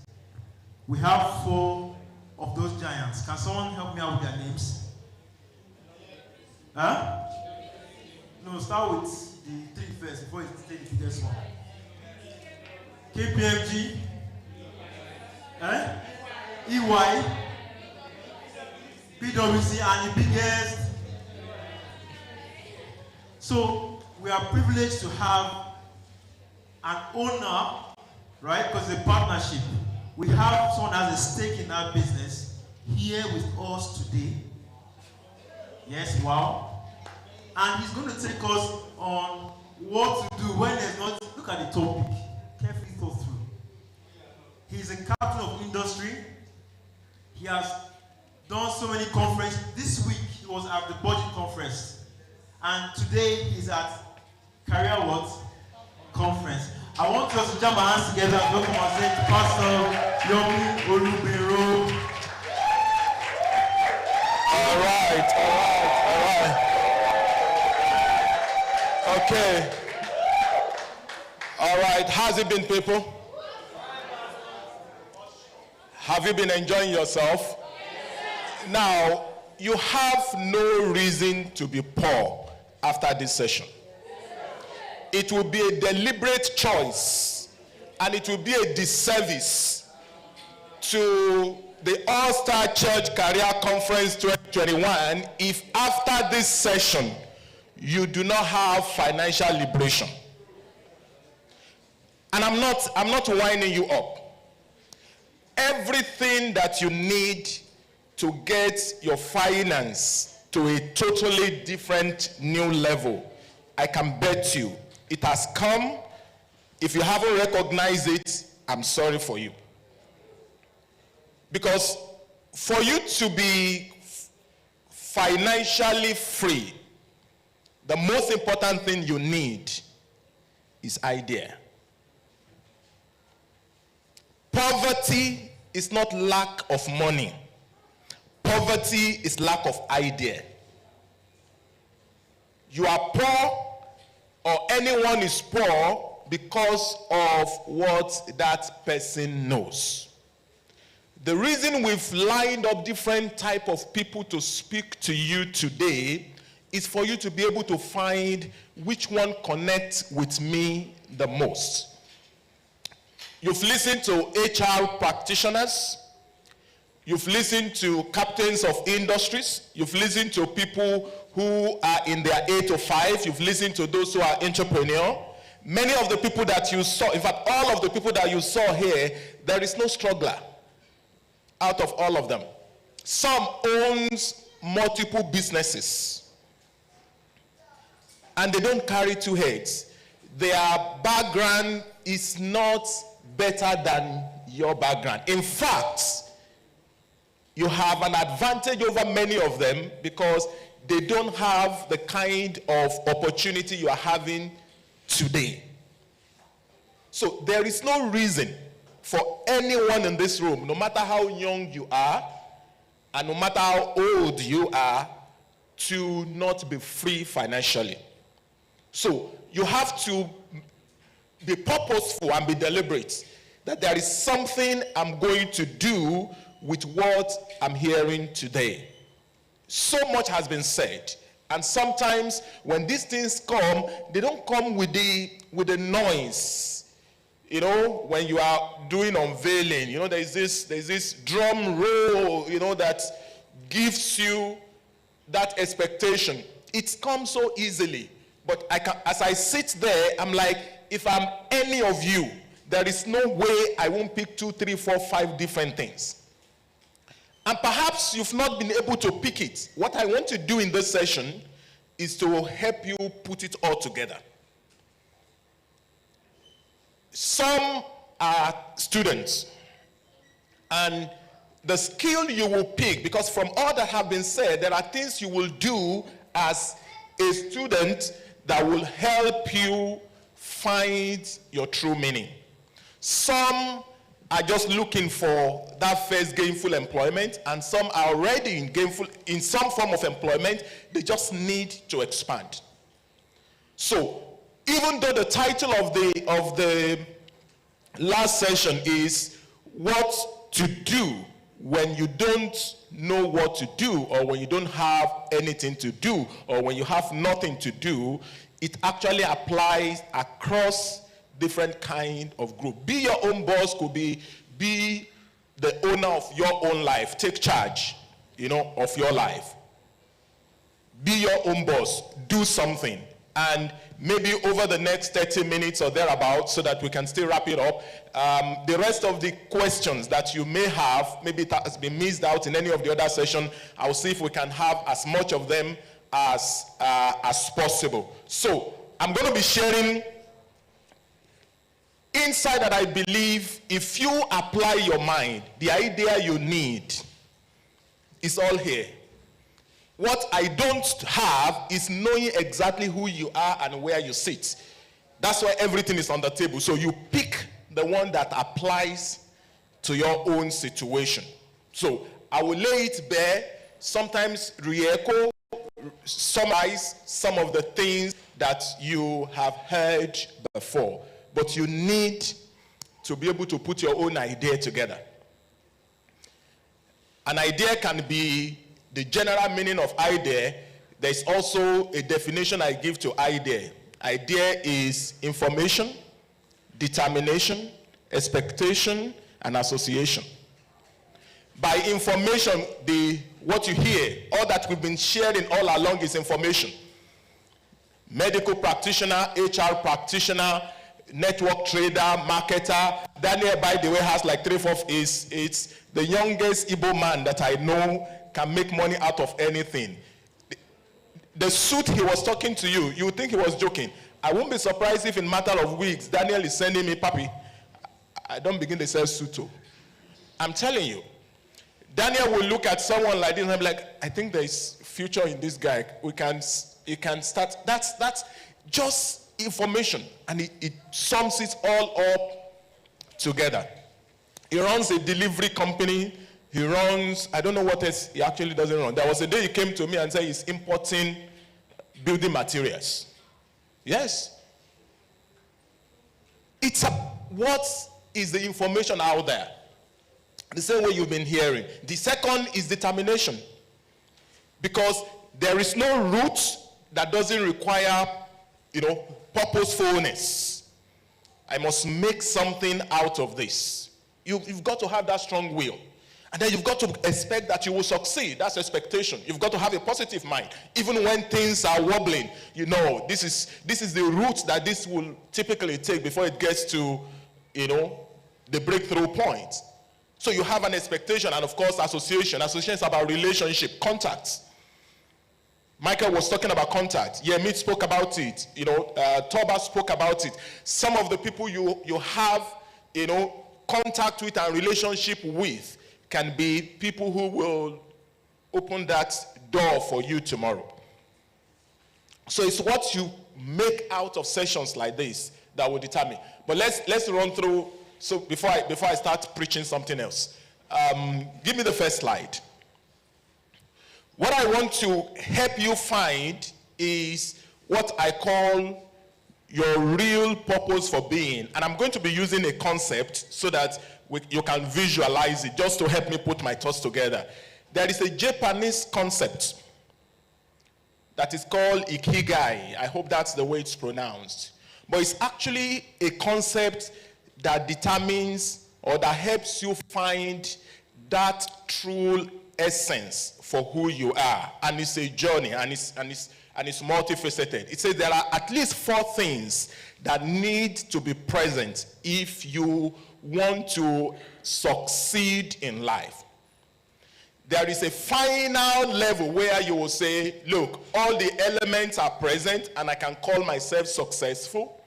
We have 4 of those giants. Can someone help me out with their names? Huh? No, start with the 3 first before you take the biggest one. KPMG, EY, PwC, and the biggest. So we are privileged to have an owner, right? Because it's a partnership. We have someone that has a stake in our business here with us today. Yes, wow. And he's going to take us on what to do when there's not. Look at the topic. Carefully thought through. He's a captain of industry. He has done so many conferences. This week he was at the budget conference. And today he's at career what? Conference. I want us to jam our hands together and welcome and say to Pastor Yomi Olubiro. All right. Okay. All right. How's it been, people? Have you been enjoying yourself? Now, you have no reason to be poor after this session. It will be a deliberate choice, and it will be a disservice to the Allstar Church Career Conference 2021 if after this session you do not have financial liberation. And I'm not winding you up. Everything that you need to get your finance to a totally different new level, I can bet you it has come. If you haven't recognized it, I'm sorry for you. Because for you to be financially free, the most important thing you need is idea. Poverty is not lack of money. Poverty is lack of idea. You are poor, or anyone is poor because of what that person knows. The reason we've lined up different type of people to speak to you today is for you to be able to find which one connects with me the most. You've listened to HR practitioners. You've listened to captains of industries. You've listened to people who are in their 8 to 5. You've listened to those who are entrepreneur. Many of the people that you saw, in fact, all of the people that you saw here, there is no struggler out of all of them. Some owns multiple businesses, and they don't carry 2 heads. Their background is not better than your background. In fact, you have an advantage over many of them because they don't have the kind of opportunity you are having today. So there is no reason for anyone in this room, no matter how young you are and no matter how old you are, to not be free financially. So you have to be purposeful and be deliberate that there is something I'm going to do with what I'm hearing today. So much has been said, and sometimes when these things come, they don't come with the noise. You know, when you are doing unveiling, you know, there's this drum roll, you know, that gives you that expectation. It comes so easily, but as I sit there, I'm like, if I'm any of you, there is no way I won't pick 2, 3, 4, 5 different things. And perhaps you've not been able to pick it. What I want to do in this session is to help you put it all together. Some are students, and the skill you will pick, because from all that have been said, there are things you will do as a student that will help you find your true meaning. Some are just looking for that first gainful employment, and some are already in some form of employment. They just need to expand. So, even though the title of the last session is what to do when you don't know what to do, or when you don't have anything to do, or when you have nothing to do, it actually applies across different kind of group. Be your own boss could be the owner of your own life. Take charge, of your life. Be your own boss. Do something. And maybe over the next 30 minutes or thereabouts, so that we can still wrap it up, the rest of the questions that you may have, maybe it has been missed out in any of the other session, I'll see if we can have as much of them as possible. So I'm going to be sharing insight that I believe if you apply your mind, the idea you need is all here. What I don't have is knowing exactly who you are and where you sit. That's why everything is on the table. So you pick the one that applies to your own situation. So I will lay it bare, sometimes re-echo, summarize some of the things that you have heard before. But you need to be able to put your own idea together. An idea can be the general meaning of idea. There's also a definition I give to idea. Idea is information, determination, expectation, and association. By information, what you hear, all that we've been sharing all along is information. Medical practitioner, HR practitioner, network trader, marketer. Daniel, by the way, has like 3/4. It's the youngest Igbo man that I know can make money out of anything. The suit he was talking to you, you would think he was joking. I won't be surprised if in matter of weeks, Daniel is sending me, "Papi, I don't begin to sell suit too." I'm telling you, Daniel will look at someone like this and be like, "I think there is future in this guy. You can start." That's just information, and it sums it all up together. He runs a delivery company. He runs, I don't know what else he actually doesn't run. There was a day he came to me and said he's importing building materials. Yes. It's what is the information out there? The same way you've been hearing. The second is determination. Because there is no route that doesn't require, purposefulness. I must make something out of this. You've got to have that strong will. And then you've got to expect that you will succeed. That's expectation. You've got to have a positive mind. Even when things are wobbling, this is the route that this will typically take before it gets to, the breakthrough point. So you have an expectation, and of course association. Association is about relationship, contacts. Michael was talking about contact. Yemit spoke about it. Toba spoke about it. Some of the people you have, contact with and relationship with can be people who will open that door for you tomorrow. So it's what you make out of sessions like this that will determine. But let's run through. So before I start preaching something else, give me the first slide. What I want to help you find is what I call your real purpose for being. And I'm going to be using a concept so that you can visualize it, just to help me put my thoughts together. There is a Japanese concept that is called Ikigai. I hope that's the way it's pronounced. But it's actually a concept that determines or that helps you find that true essence for who you are. And it's a journey, and it's multifaceted. It says there are at least 4 things that need to be present if you want to succeed in life. there is a final level where you will say, look, all the elements are present and I can call myself successful.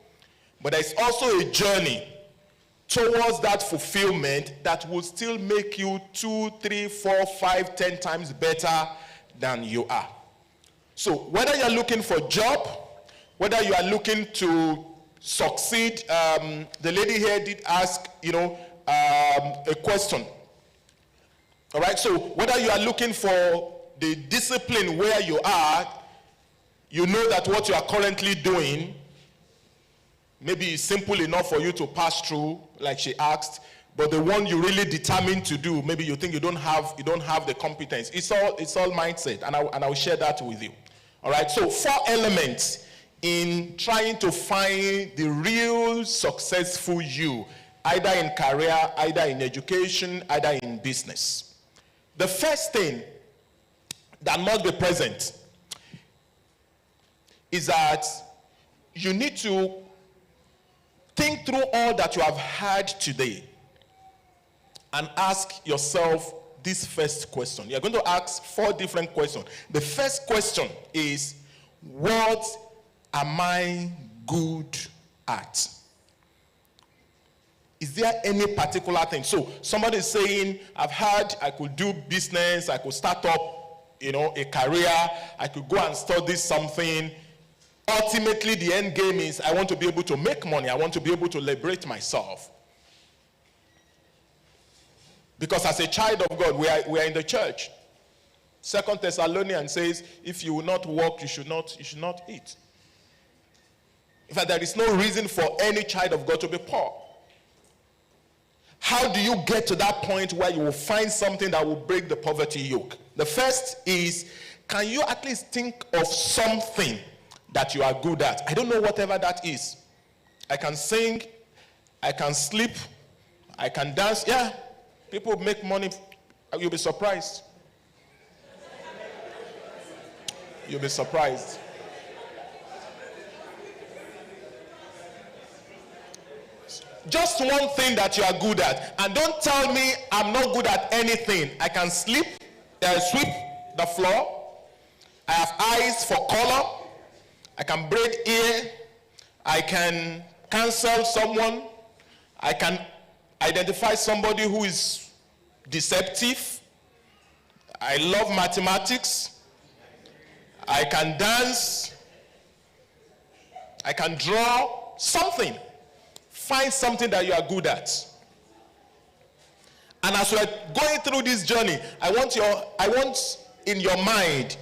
But there's also a journey towards that fulfillment that will still make you 2, 3, 4, 5, 10 times better than you are. So whether you're looking for a job, whether you are looking to succeed, the lady here did ask, a question. All right, so whether you are looking for the discipline where you are, you know that what you are currently doing maybe is simple enough for you to pass through, like she asked, but the one you really determined to do, maybe you think you don't have the competence. It's all mindset, and I will share that with you. All right, so 4 elements in trying to find the real successful you, either in career, either in education, either in business. The first thing that must be present is that you need to think through all that you have heard today and ask yourself this first question. You're going to ask 4 different questions. The first question is, what am I good at? Is there any particular thing? So somebody is saying, I've heard I could do business, I could start up, a career, I could go and study something. Ultimately, the end game is I want to be able to make money. I want to be able to liberate myself. Because as a child of God, we are in the church. 2 Thessalonians says, if you will not work, you should not eat. In fact, there is no reason for any child of God to be poor. How do you get to that point where you will find something that will break the poverty yoke? The first is, can you at least think of something that you are good at? I don't know whatever that is. I can sing, I can sleep, I can dance. Yeah, people make money. You'll be surprised. You'll be surprised. Just one thing that you are good at. And don't tell me I'm not good at anything. I can sweep the floor. I have eyes for color. I can braid ear. I can cancel someone. I can identify somebody who is deceptive. I love mathematics. I can dance. I can draw. Something. Find something that you are good at. And as we are going through this journey, I want in your mind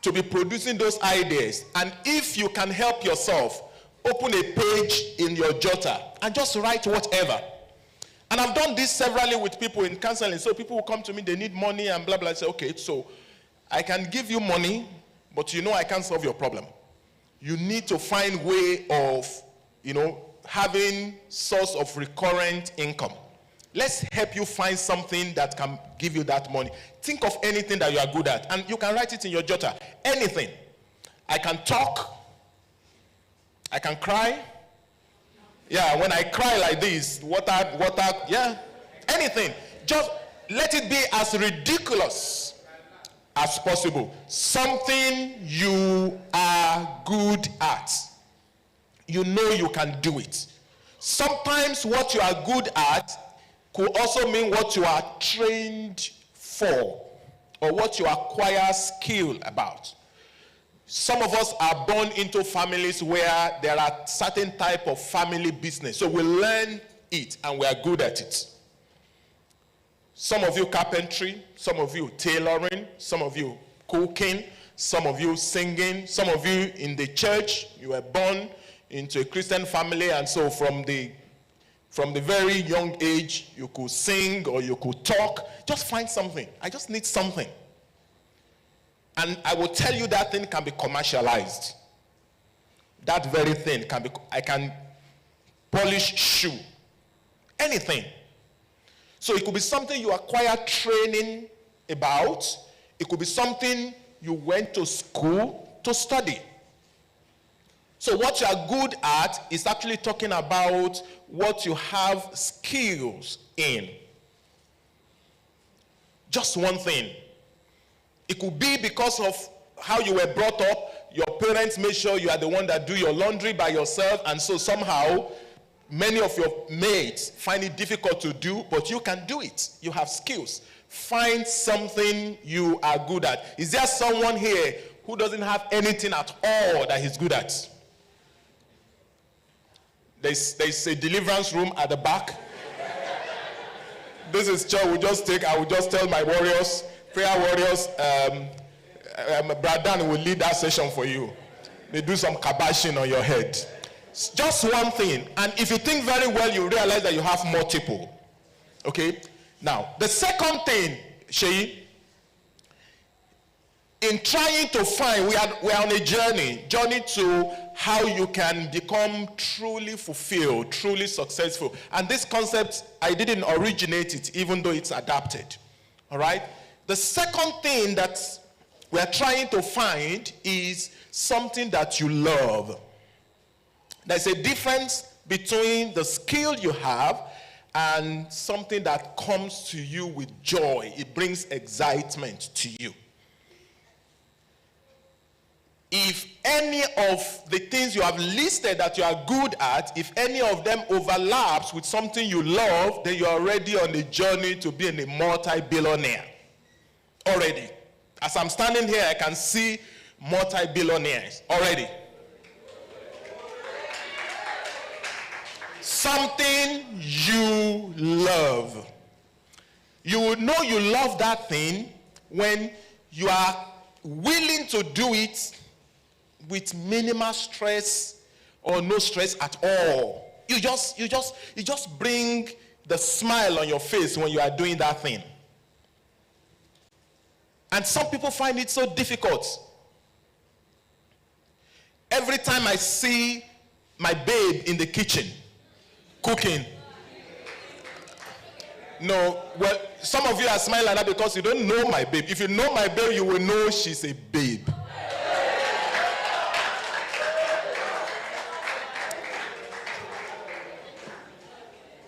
to be producing those ideas. And if you can help yourself, open a page in your jotter and just write whatever. And I've done this severally with people in counseling. So people will come to me, they need money and blah, blah. I say, okay, so I can give you money, but I can't solve your problem. You need to find way of, having source of recurrent income. Let's help you find something that can give you that money. Think of anything that you are good at, and you can write it in your jotter. Anything. I can talk. I can cry. Yeah, when I cry like this, yeah, anything. Just let it be as ridiculous as possible. Something you are good at. You know you can do it. Sometimes what you are good at could also mean what you are trained for or what you acquire skill about. Some of us are born into families where there are certain type of family business. So we learn it and we are good at it. Some of you carpentry, some of you tailoring, some of you cooking, some of you singing, some of you in the church, you were born into a Christian family, and so from the very young age, you could sing or you could talk. Just find something. I just need something. And I will tell you that thing can be commercialized. That very thing can be, I can polish shoe. Anything. So it could be something you acquire training about. It could be something you went to school to study. So what you are good at is actually talking about what you have skills in. Just one thing. It could be because of how you were brought up. Your parents made sure you are the one that do your laundry by yourself, and so somehow many of your mates find it difficult to do, but you can do it. You have skills. Find something you are good at. Is there someone here who doesn't have anything at all that he's good at? There's a deliverance room at the back. This is church. I will just tell my warriors, prayer warriors, Brother Dan will lead that session for you. They do some kabashing on your head. It's just one thing. And if you think very well, you realize that you have multiple. Okay? Now, the second thing, Sheyi, in trying to find, we are on a journey to how you can become truly fulfilled, truly successful. And this concept, I didn't originate it, even though it's adapted. All right? The second thing that we are trying to find is something that you love. There's a difference between the skill you have and something that comes to you with joy. It brings excitement to you. If any of the things you have listed that you are good at, if any of them overlaps with something you love, then you're already on a journey to being a multi-billionaire. Already. As I'm standing here, I can see multi-billionaires already. Something you love. You will know you love that thing when you are willing to do it with minimal stress or no stress at all. You just bring the smile on your face when you are doing that thing. And some people find it so difficult. Every time I see my babe in the kitchen cooking. No, well, some of you are smiling like that because you don't know my babe. If you know my babe, you will know she's a babe.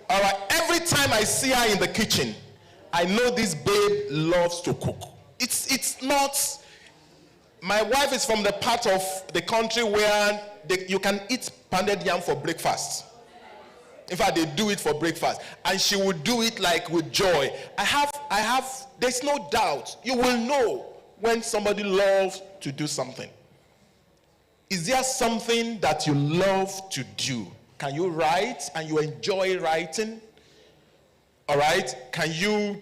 All right, every time I see her in the kitchen, I know this babe loves to cook. It's not, my wife is from the part of the country where you can eat pounded yam for breakfast. In fact, they do it for breakfast. And she would do it like with joy. There's no doubt. You will know when somebody loves to do something. Is there something that you love to do? Can you write and you enjoy writing? All right? Can you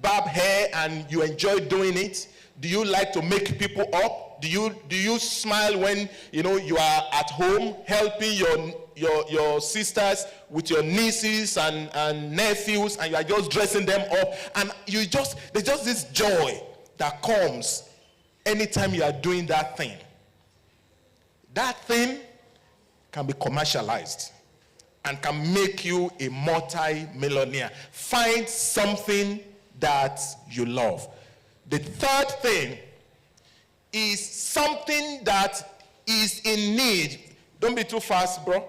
barb hair and you enjoy doing it? Do you like to make people up? Do you smile when you are at home helping your sisters with your nieces and nephews, and you are just dressing them up, and there's just this joy that comes anytime you are doing that thing. That thing can be commercialized and can make you a multi-millionaire. Find something that you love. The third thing is something that is in need. Don't be too fast, bro.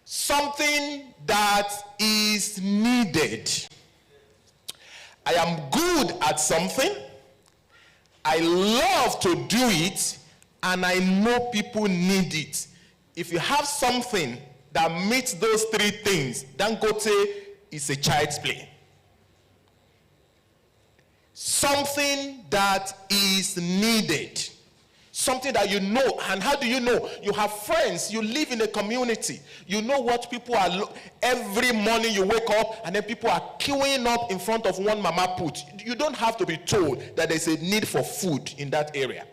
Something that is needed. I am good at something. I love to do it, and I know people need it. If you have something that meets those three things, Dangote is a child's play. Something that is needed. Something that you know. And how do you know? You have friends. You live in a community. You know what people are. Every morning you wake up and then people are queuing up in front of one mama put. You don't have to be told that there's a need for food in that area.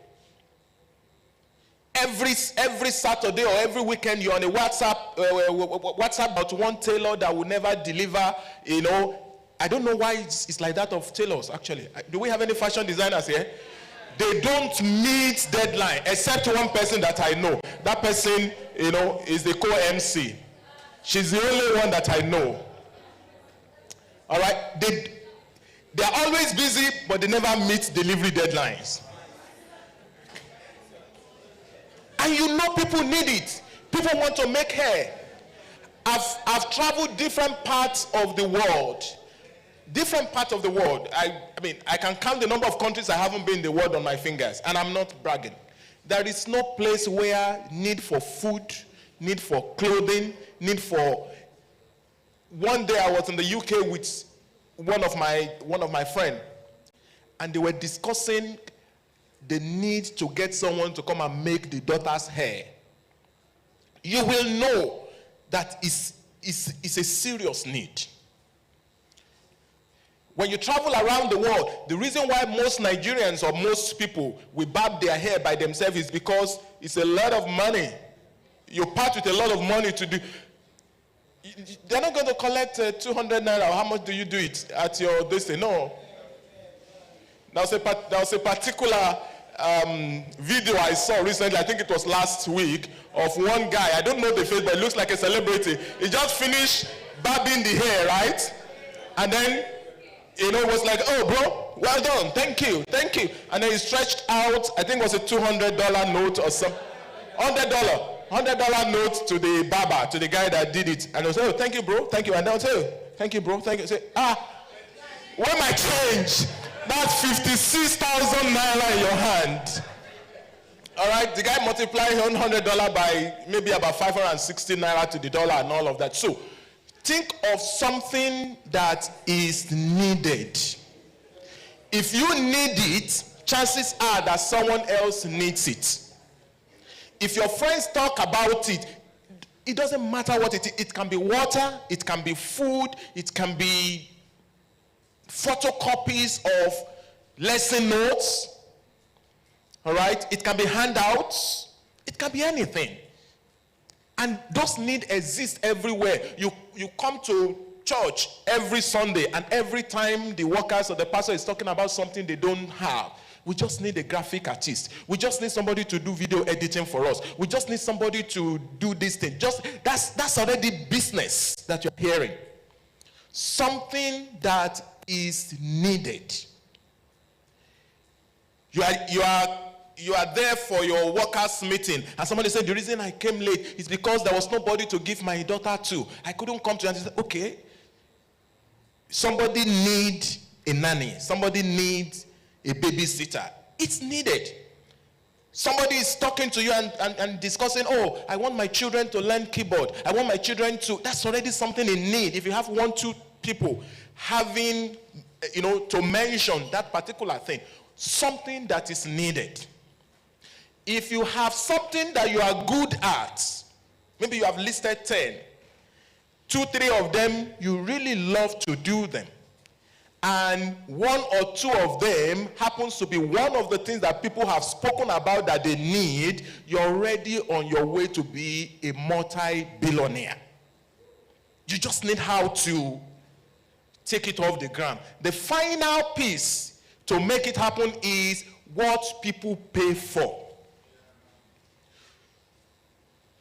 Every Saturday or every weekend you're on a WhatsApp about one tailor that will never deliver, I don't know why it's like that of tailors, actually. Do we have any fashion designers here? They don't meet deadline, except one person that I know. That person, is the co-MC. She's the only one that I know. All right? They're always busy, but they never meet delivery deadlines. And people need it. People want to make hair. I've traveled different parts of the world. different parts of the world. I mean, I can count the number of countries I haven't been in the world on my fingers, and I'm not bragging. There is no place where need for food, need for clothing, need for... One day I was in the UK with one of my friends, and they were discussing the need to get someone to come and make the daughter's hair. You will know that it's a serious need. When you travel around the world, the reason why most Nigerians or most people will barb their hair by themselves is because it's a lot of money. You part with a lot of money to do. They're not going to collect 200 naira. How much do you do it at your distance? No. There was a particular video I saw recently, I think it was last week, of one guy. I don't know the face, but it looks like a celebrity. He just finished barbing the hair, right? And then, it was like, oh, bro, well done, thank you. And then he stretched out, I think it was a $200 note or something, $100 note to the barber, to the guy that did it. And he'll say, oh, thank you, bro, thank you. And they'll say, oh, thank you, bro, thank you. Say, where my change? That's 56,000 naira in your hand. All right, the guy multiplied $100 by maybe about 560 naira to the dollar and all of that. So think of something that is needed. If you need it, chances are that someone else needs it. If your friends talk about it, it doesn't matter what it is. It can be water, it can be food, it can be photocopies of lesson notes, all right? It can be handouts, it can be anything. And those needs exist everywhere. You come to church every Sunday, and every time the workers or the pastor is talking about something they don't have, we just need a graphic artist. We just need somebody to do video editing for us. We just need somebody to do this thing. That's already business that you're hearing. Something that is needed. You are there for your workers' meeting, and somebody said, the reason I came late is because there was nobody to give my daughter to. I couldn't come to. And said, okay. Somebody needs a nanny. Somebody needs a babysitter. It's needed. Somebody is talking to you and discussing, oh, I want my children to learn keyboard. I want my children to. That's already something in need. If you have 1, 2 people having, to mention that particular thing, something that is needed. If you have something that you are good at, maybe you have listed 10, 2, 3 of them, you really love to do them. And 1 or 2 of them happens to be one of the things that people have spoken about that they need, you're already on your way to be a multi-billionaire. You just need how to take it off the ground. The final piece to make it happen is what people pay for.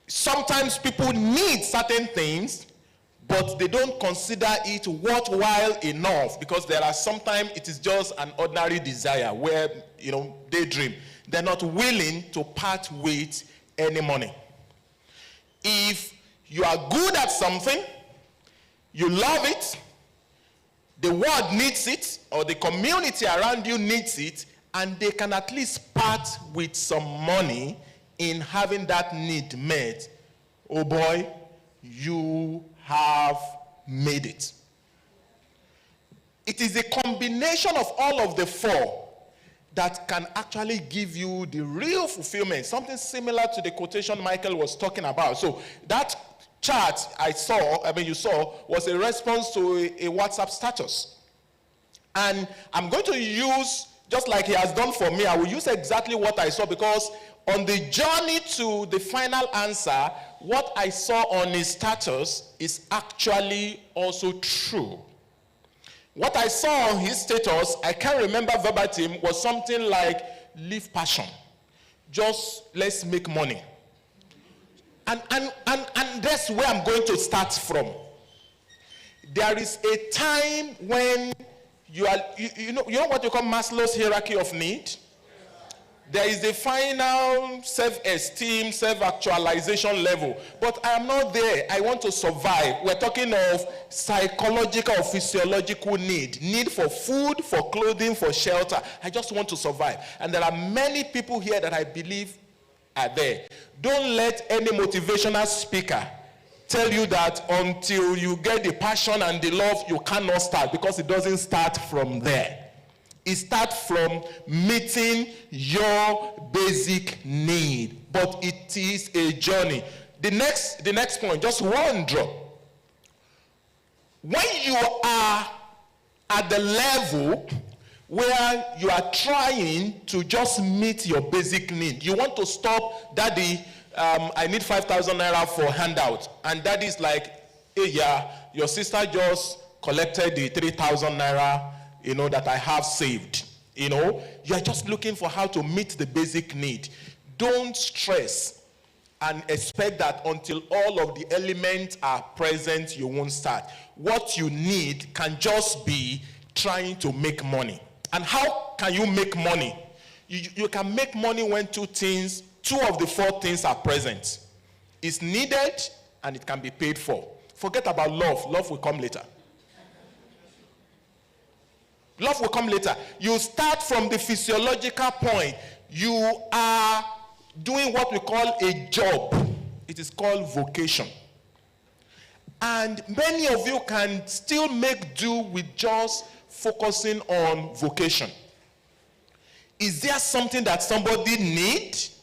Sometimes people need certain things, but they don't consider it worthwhile enough, because there are sometimes it is just an ordinary desire where, they dream. They're not willing to part with any money. If you are good at something, you love it, the world needs it, or the community around you needs it, and they can at least part with some money in having that need met, oh boy, you have made it. It is a combination of all of the 4 that can actually give you the real fulfillment, something similar to the quotation Michael was talking about. So that chart you saw, was a response to a WhatsApp status. And I'm going to use, just like he has done for me, I will use exactly what I saw, because on the journey to the final answer, what I saw on his status is actually also true. What I saw on his status, I can't remember verbatim, was something like, live passion. Just let's make money. And that's where I'm going to start from. There is a time when you know what you call Maslow's hierarchy of need? There is the final self-esteem, self-actualization level. But I am not there. I want to survive. We're talking of psychological or physiological need. Need for food, for clothing, for shelter. I just want to survive. And there are many people here that I believe are there. Don't let any motivational speaker tell you that until you get the passion and the love, you cannot start, because it doesn't start from there. It starts from meeting your basic need, but it is a journey. The next point, just one drop. When you are at the level where you are trying to just meet your basic need, you want to stop, Daddy, I need 5,000 naira for handout, and Daddy's like, hey, yeah, your sister just collected the 3,000 naira, that I have saved. You are just looking for how to meet the basic need. Don't stress and expect that until all of the elements are present, you won't start. What you need can just be trying to make money. And how can you make money? You can make money when two of the four things are present. It's needed and it can be paid for. Forget about love. Love will come later. Love will come later. You start from the physiological point. You are doing what we call a job. It is called vocation. And many of you can still make do with just focusing on vocation. Is there something that somebody needs?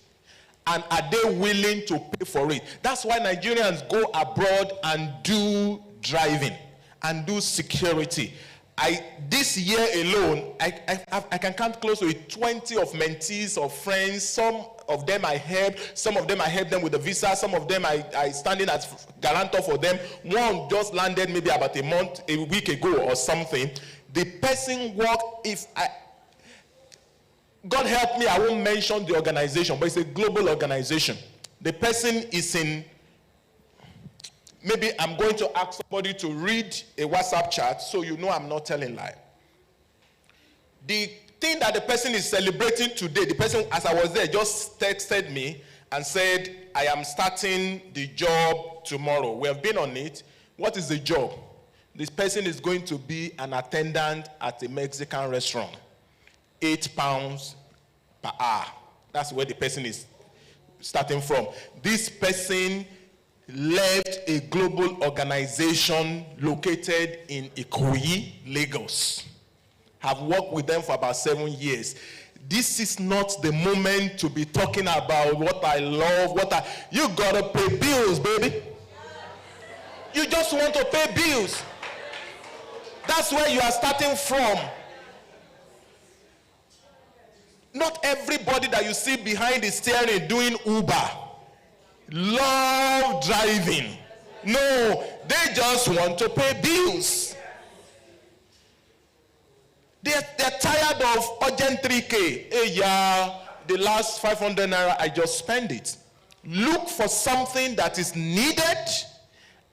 And are they willing to pay for it? That's why Nigerians go abroad and do driving and do security. This year alone, I can count close to 20 of mentees or friends. Some of them I helped, some of them I helped them with the visa, some of them I standing as guarantor for them. One just landed maybe about a week ago or something. The person worked, God help me, I won't mention the organization, but it's a global organization. The person is in, maybe I'm going to ask somebody to read a WhatsApp chat so you know I'm not telling lie. The thing that the person is celebrating today, the person, as I was there, just texted me and said, I am starting the job tomorrow. We have been on it. What is the job? This person is going to be an attendant at a Mexican restaurant. £8 per hour. That's where the person is starting from. This person left a global organization located in Ikoyi, Lagos. Have worked with them for about 7 years. This is not the moment to be talking about what I love, you gotta pay bills, baby. You just want to pay bills. That's where you are starting from. Not everybody that you see behind the steering doing Uber love driving. No, they just want to pay bills. They're tired of urgent 3K. Hey, yeah, the last 500 naira, I just spend it. Look for something that is needed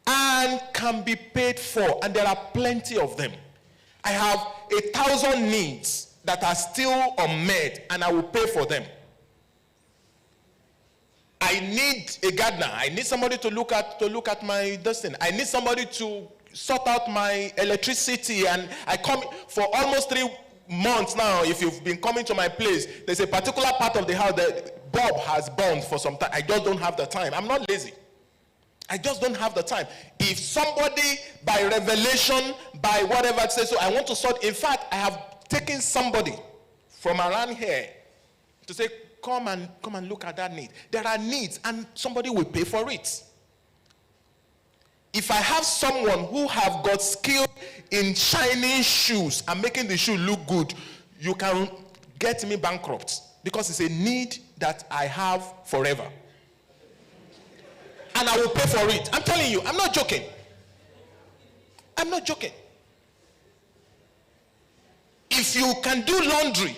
and can be paid for. And there are plenty of them. I have 1,000 needs that are still unmet, and I will pay for them. I need a gardener. I need somebody to look at my destiny. I need somebody to sort out my electricity, and I come for almost 3 months now. If you've been coming to my place, there's a particular part of the house that bulb has burned for some time. I just don't have the time. I'm not lazy. I just don't have the time. If somebody by revelation, by whatever it says, so I want to sort. In fact, I have taken somebody from around here to say, come and look at that need. There are needs, and somebody will pay for it. If I have someone who have got skill in shining shoes and making the shoe look good, you can get me bankrupt, because it's a need that I have forever. And I will pay for it. I'm telling you, I'm not joking. I'm not joking. If you can do laundry,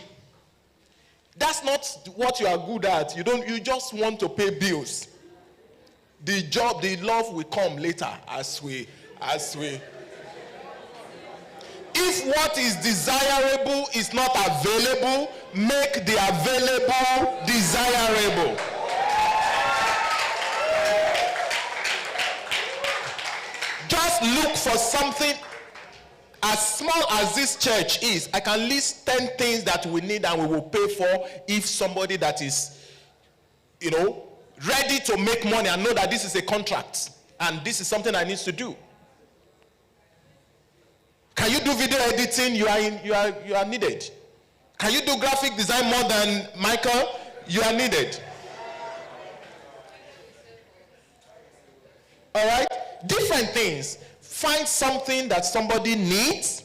that's not what you are good at. You just want to pay bills. The job, the love will come later as we. If what is desirable is not available, make the available desirable. Just look for something. As small as this church is, I can list 10 things that we need and we will pay for if somebody that is, ready to make money and know that this is a contract and this is something I need to do. Can you do video editing? You are needed. Can you do graphic design more than Michael? You are needed. All right? Different things. Find something that somebody needs,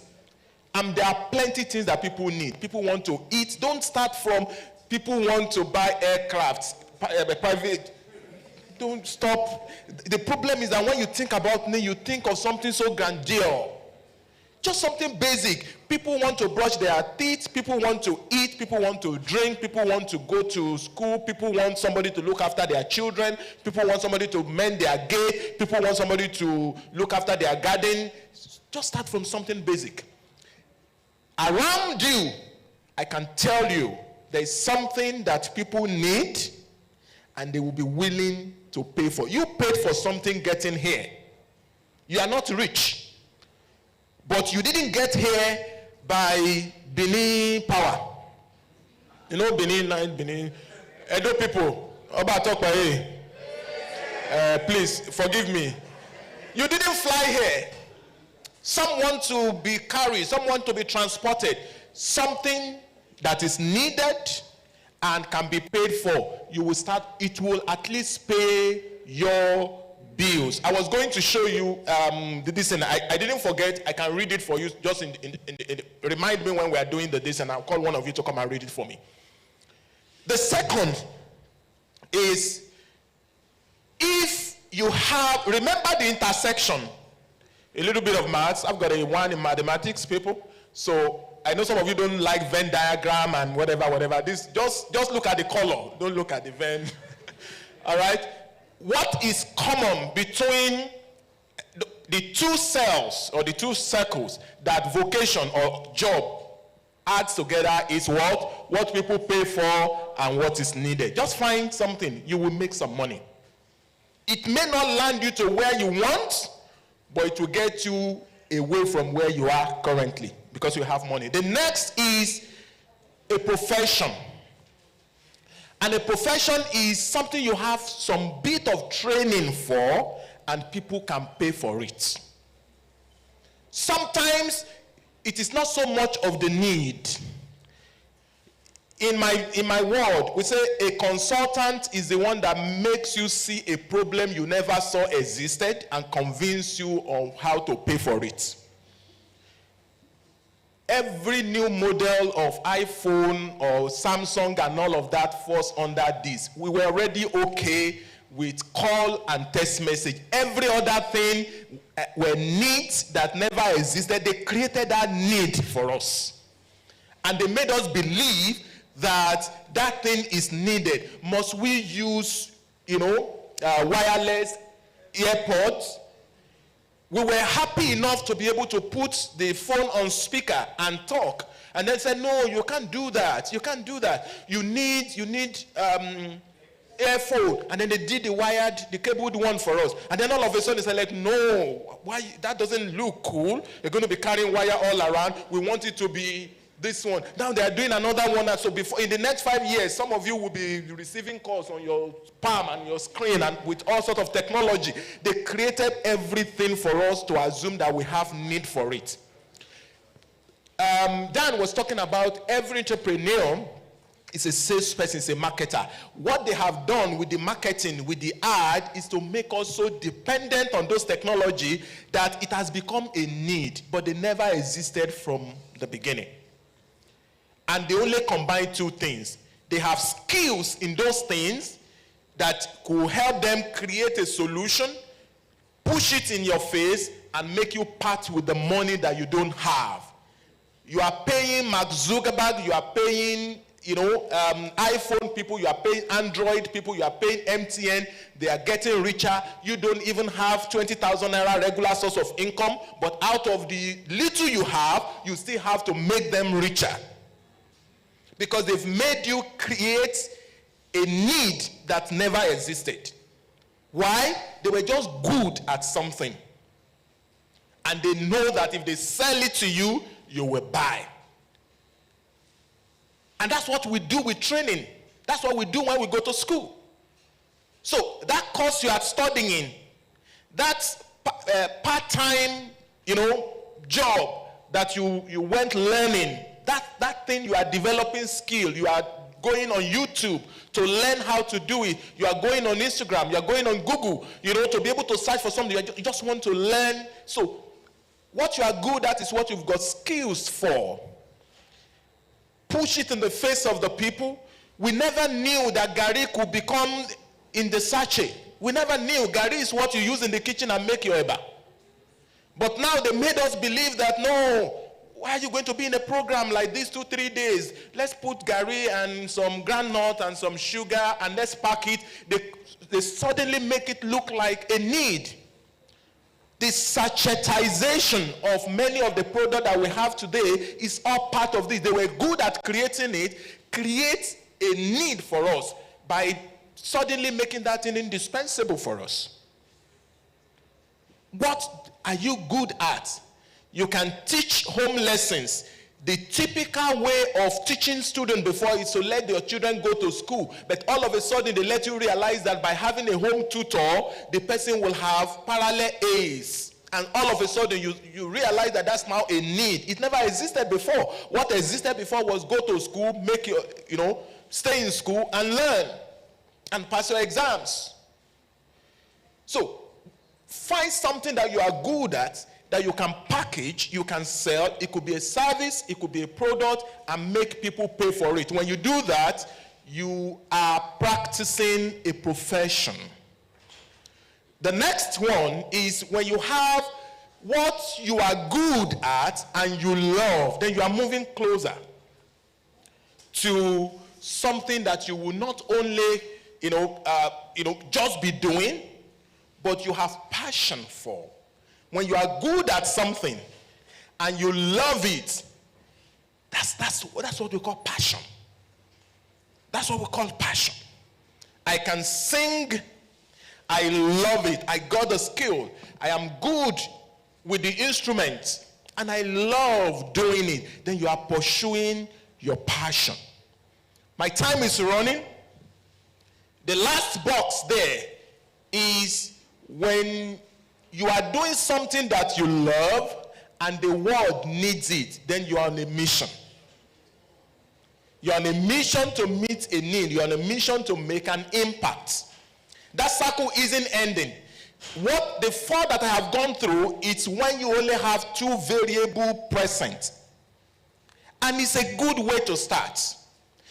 and there are plenty things that people need. People want to eat. Don't start from people want to buy aircrafts, private. Don't stop. The problem is that when you think about me, you think of something so grandeur. Just something basic. People want to brush their teeth. People want to eat. People want to drink. People want to go to school. People want somebody to look after their children. People want somebody to mend their gate. People want somebody to look after their garden. Just start from something basic. Around you, I can tell you, there is something that people need and they will be willing to pay for. You paid for something getting here. You are not rich. But you didn't get here by Benin power. You know Benin, Edo people. Please forgive me. You didn't fly here. Someone to be carried, someone to be transported. Something that is needed and can be paid for. You will start, it will at least pay your bills. I was going to show you this, and I didn't forget. I can read it for you. Just remind me when we are doing this, and I'll call one of you to come and read it for me. The second is, if you have, remember the intersection. A little bit of maths. I've got a 1 in mathematics, people. So I know some of you don't like Venn diagram and whatever. This just look at the color. Don't look at the Venn. All right. What is common between the two cells or the two circles that vocation or job adds together is what people pay for and what is needed. Just find something, you will make some money. It may not land you to where you want, but it will get you away from where you are currently because you have money. The next is a profession. And a profession is something you have some bit of training for and people can pay for it. Sometimes it is not so much of the need. In my world, we say a consultant is the one that makes you see a problem you never saw existed and convince you of how to pay for it. Every new model of iPhone or Samsung and all of that falls under this. We were already okay with call and text message. Every other thing were needs that never existed. They created that need for us. And they made us believe that that thing is needed. Must we use, wireless earpods? We were happy enough to be able to put the phone on speaker and talk. And then said, no, you can't do that. You can't do that. You need earphone. And then they did the cabled one for us. And then all of a sudden they said, like, no, why? That doesn't look cool. You're going to be carrying wire all around. We want it to be this one. Now they are doing another one. So before, in the next 5 years, some of you will be receiving calls on your palm and your screen and with all sorts of technology. They created everything for us to assume that we have need for it. Dan was talking about every entrepreneur is a salesperson, is a marketer. What they have done with the marketing, with the ad, is to make us so dependent on those technology that it has become a need, but they never existed from the beginning. And they only combine two things. They have skills in those things that could help them create a solution, push it in your face, and make you part with the money that you don't have. You are paying Mark Zuckerberg, you are paying, iPhone people, you are paying Android people, you are paying MTN, they are getting richer. You don't even have 20,000 naira regular source of income, but out of the little you have, you still have to make them richer. because they've made you create a need that never existed. Why? They were just good at something. And they know that if they sell it to you, you will buy. And that's what we do with training. That's what we do when we go to school. So that course you are studying, that part-time, job that you went learning, that thing you are developing skill, you are going on YouTube to learn how to do it. You are going on Instagram, you are going on Google, to be able to search for something. You just want to learn. So what you are good at is what you've got skills for. Push it in the face of the people. We never knew that Gary could become in the sachet. We never knew Gary is what you use in the kitchen and make your eba. But now they made us believe that, no, why are you going to be in a program like this 2-3 days? Let's put Gary and some groundnut and some sugar and let's pack it. They suddenly make it look like a need. The sachetization of many of the products that we have today is all part of this. They were good at creating it, create a need for us by suddenly making that thing indispensable for us. What are you good at? You can teach home lessons. The typical way of teaching students before is to let your children go to school. But all of a sudden, they let you realize that by having a home tutor, the person will have parallel A's. And all of a sudden, you realize that that's now a need. It never existed before. What existed before was go to school, make your, stay in school and learn and pass your exams. So, find something that you are good at, that you can package, you can sell. It could be a service, it could be a product, and make people pay for it. When you do that, you are practicing a profession. The next one is when you have what you are good at and you love, then you are moving closer to something that you will not only, just be doing, but you have passion for. When you are good at something and you love it, that's what we call passion. That's what we call passion. I can sing, I love it, I got the skill, I am good with the instrument, and I love doing it. Then you are pursuing your passion. My time is running. The last box there is when you are doing something that you love and the world needs it, then you are on a mission. You are on a mission to meet a need. You are on a mission to make an impact. That circle isn't ending. What the 4 that I have gone through, it's when you only have 2 variables present. And it's a good way to start.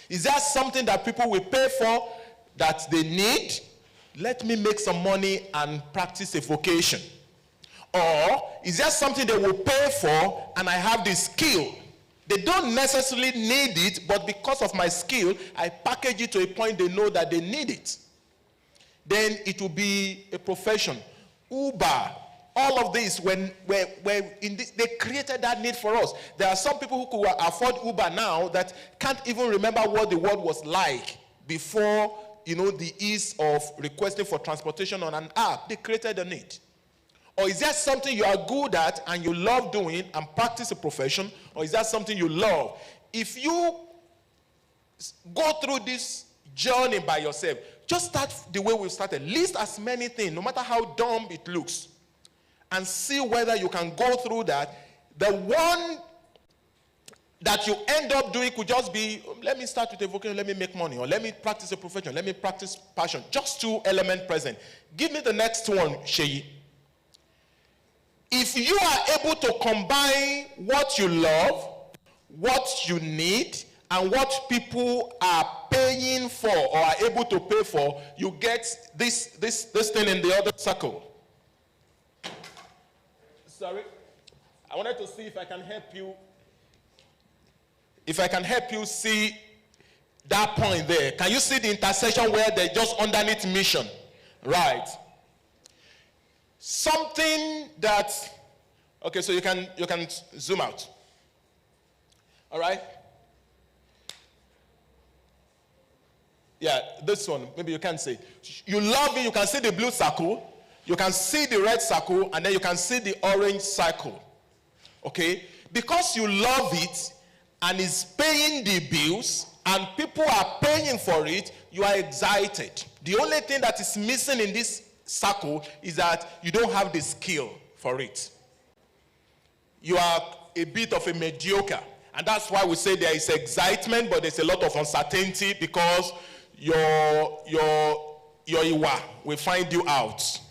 Is there something that people will pay for that they need? Let me make some money and practice a vocation. Or is there something they will pay for and I have the skill? They don't necessarily need it, but because of my skill, I package it to a point they know that they need it. Then it will be a profession. Uber, all of this, they created that need for us. There are some people who could afford Uber now that can't even remember what the world was like before, the ease of requesting for transportation on an app. They created a need. Or is that something you are good at and you love doing and practice a profession? Or is that something you love? If you go through this journey by yourself, just start the way we started. List as many things, no matter how dumb it looks, and see whether you can go through that. The one that you end up doing could just be, let me start with a vocation, let me make money, or let me practice a profession, let me practice passion. Just 2 elements present. Give me the next one, Sheyi. If you are able to combine what you love, what you need, and what people are paying for or are able to pay for, you get this thing in the other circle. Sorry, I wanted to see if I can help you. If I can help you see that point there. Can you see the intersection where they're just underneath mission? Right. Something that, okay, so you can zoom out. All right. Yeah, this one, maybe you can't see. You love it, you can see the blue circle, you can see the red circle, and then you can see the orange circle. Okay? Because you love it, and it's paying the bills, and people are paying for it, you are excited. The only thing that is missing in this circle is that you don't have the skill for it. You are a bit of a mediocre. And that's why we say there is excitement, but there's a lot of uncertainty because your iwa will find you out.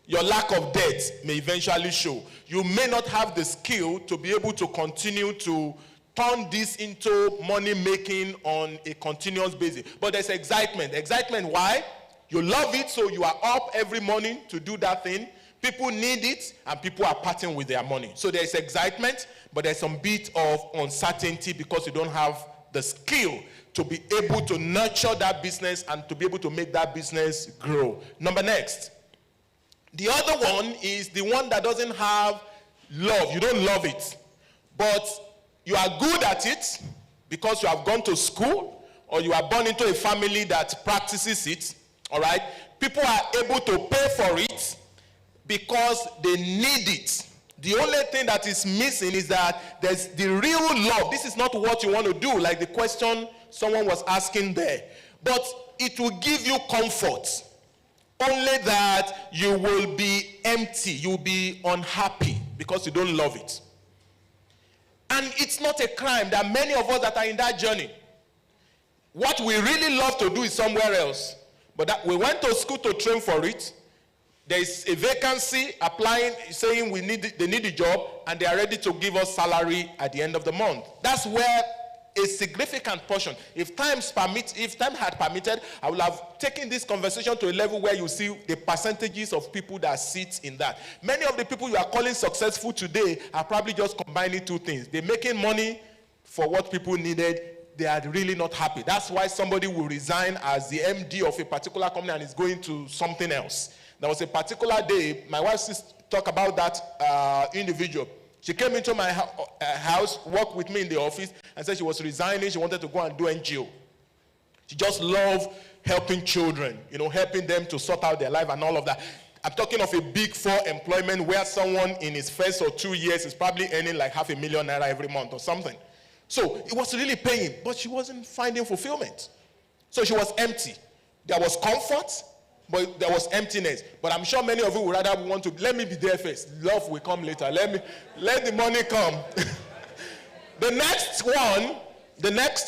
Your lack of debt may eventually show. You may not have the skill to be able to continue to turn this into money making on a continuous basis. But there's excitement. Excitement, why? You love it, so you are up every morning to do that thing. People need it, and people are parting with their money. So there's excitement, but there's some bit of uncertainty because you don't have the skill to be able to nurture that business and to be able to make that business grow. Number next. The other one is the one that doesn't have love. You don't love it, but you are good at it because you have gone to school or you are born into a family that practices it, all right? People are able to pay for it because they need it. The only thing that is missing is that there's the real love. This is not what you want to do, like the question someone was asking there. But it will give you comfort. Only that you will be empty. You'll be unhappy because you don't love it. And it's not a crime. There are many of us that are in that journey. What we really love to do is somewhere else. But that we went to school to train for it. There is a vacancy applying, saying they need a job, and they are ready to give us salary at the end of the month. That's where a significant portion, if time had permitted, I would have taken this conversation to a level where you see the percentages of people that sit in that. Many of the people you are calling successful today are probably just combining two things. They're making money for what people needed. They are really not happy. That's why somebody will resign as the MD of a particular company and is going to something else. There was a particular day, my wife talked about that individual. She came into my house, worked with me in the office, and said she was resigning. She wanted to go and do NGO. She just loved helping children, helping them to sort out their life and all of that. I'm talking of a big four employment where someone in his first or 2 years is probably earning like $500,000 every month or something. So it was really paying, but she wasn't finding fulfillment. So she was empty. There was comfort, but there was emptiness. But I'm sure many of you would rather want to, let me be there first. Love will come later. Let the money come. The next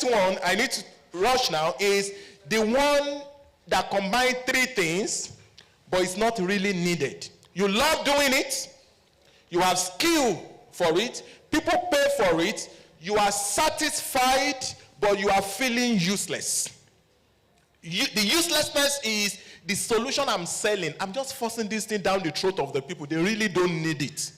one, I need to rush now, is the one that combines three things, but it's not really needed. You love doing it. You have skill for it. People pay for it. You are satisfied, but you are feeling useless. The uselessness is the solution I'm selling. I'm just forcing this thing down the throat of the people. They really don't need it.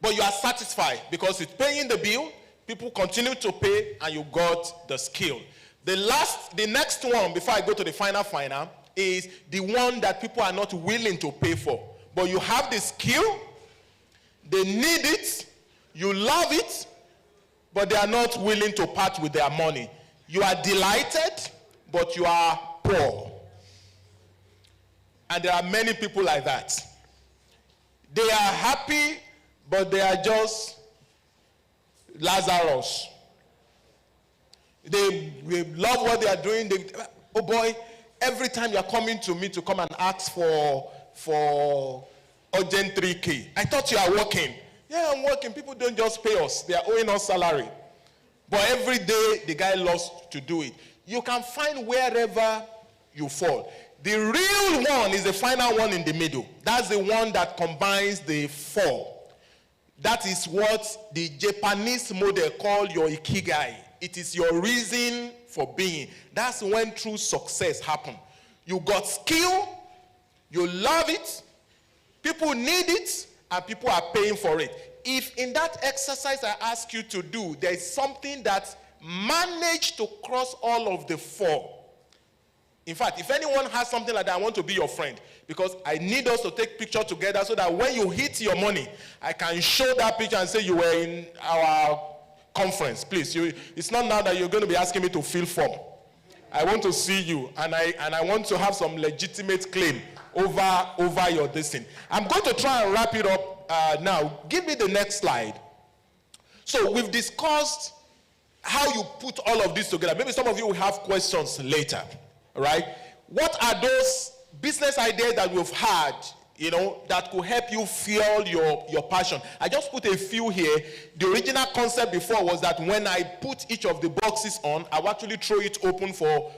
But you are satisfied because it's paying the bill, people continue to pay, and you got the skill. The next one, before I go to the final, is the one that people are not willing to pay for. But you have the skill, they need it, you love it, but they are not willing to part with their money. You are delighted, but you are poor. And there are many people like that. They are happy, but they are just Lazarus. They love what they are doing. Oh boy, every time you are coming to me to come and ask for urgent 3K. I thought you are working. Yeah, I'm working. People don't just pay us. They are owing us salary. But every day, the guy loves to do it. You can find wherever you fall. The real one is the final one in the middle. That's the one that combines the four. That is what the Japanese model call your Ikigai. It is your reason for being. That's when true success happens. You got skill, you love it, people need it, and people are paying for it. If in that exercise I ask you to do, there is something that managed to cross all of the four. In fact, if anyone has something like that, I want to be your friend, because I need us to take picture together so that when you hit your money, I can show that picture and say you were in our conference. Please, it's not now that you're going to be asking me to fill form. I want to see you, and I want to have some legitimate claim over your this thing. I'm going to try and wrap it up now. Give me the next slide. So we've discussed how you put all of this together. Maybe some of you will have questions later, right? What are those business ideas that we've had, that could help you fuel your passion? I just put a few here. The original concept before was that when I put each of the boxes on, I will actually throw it open for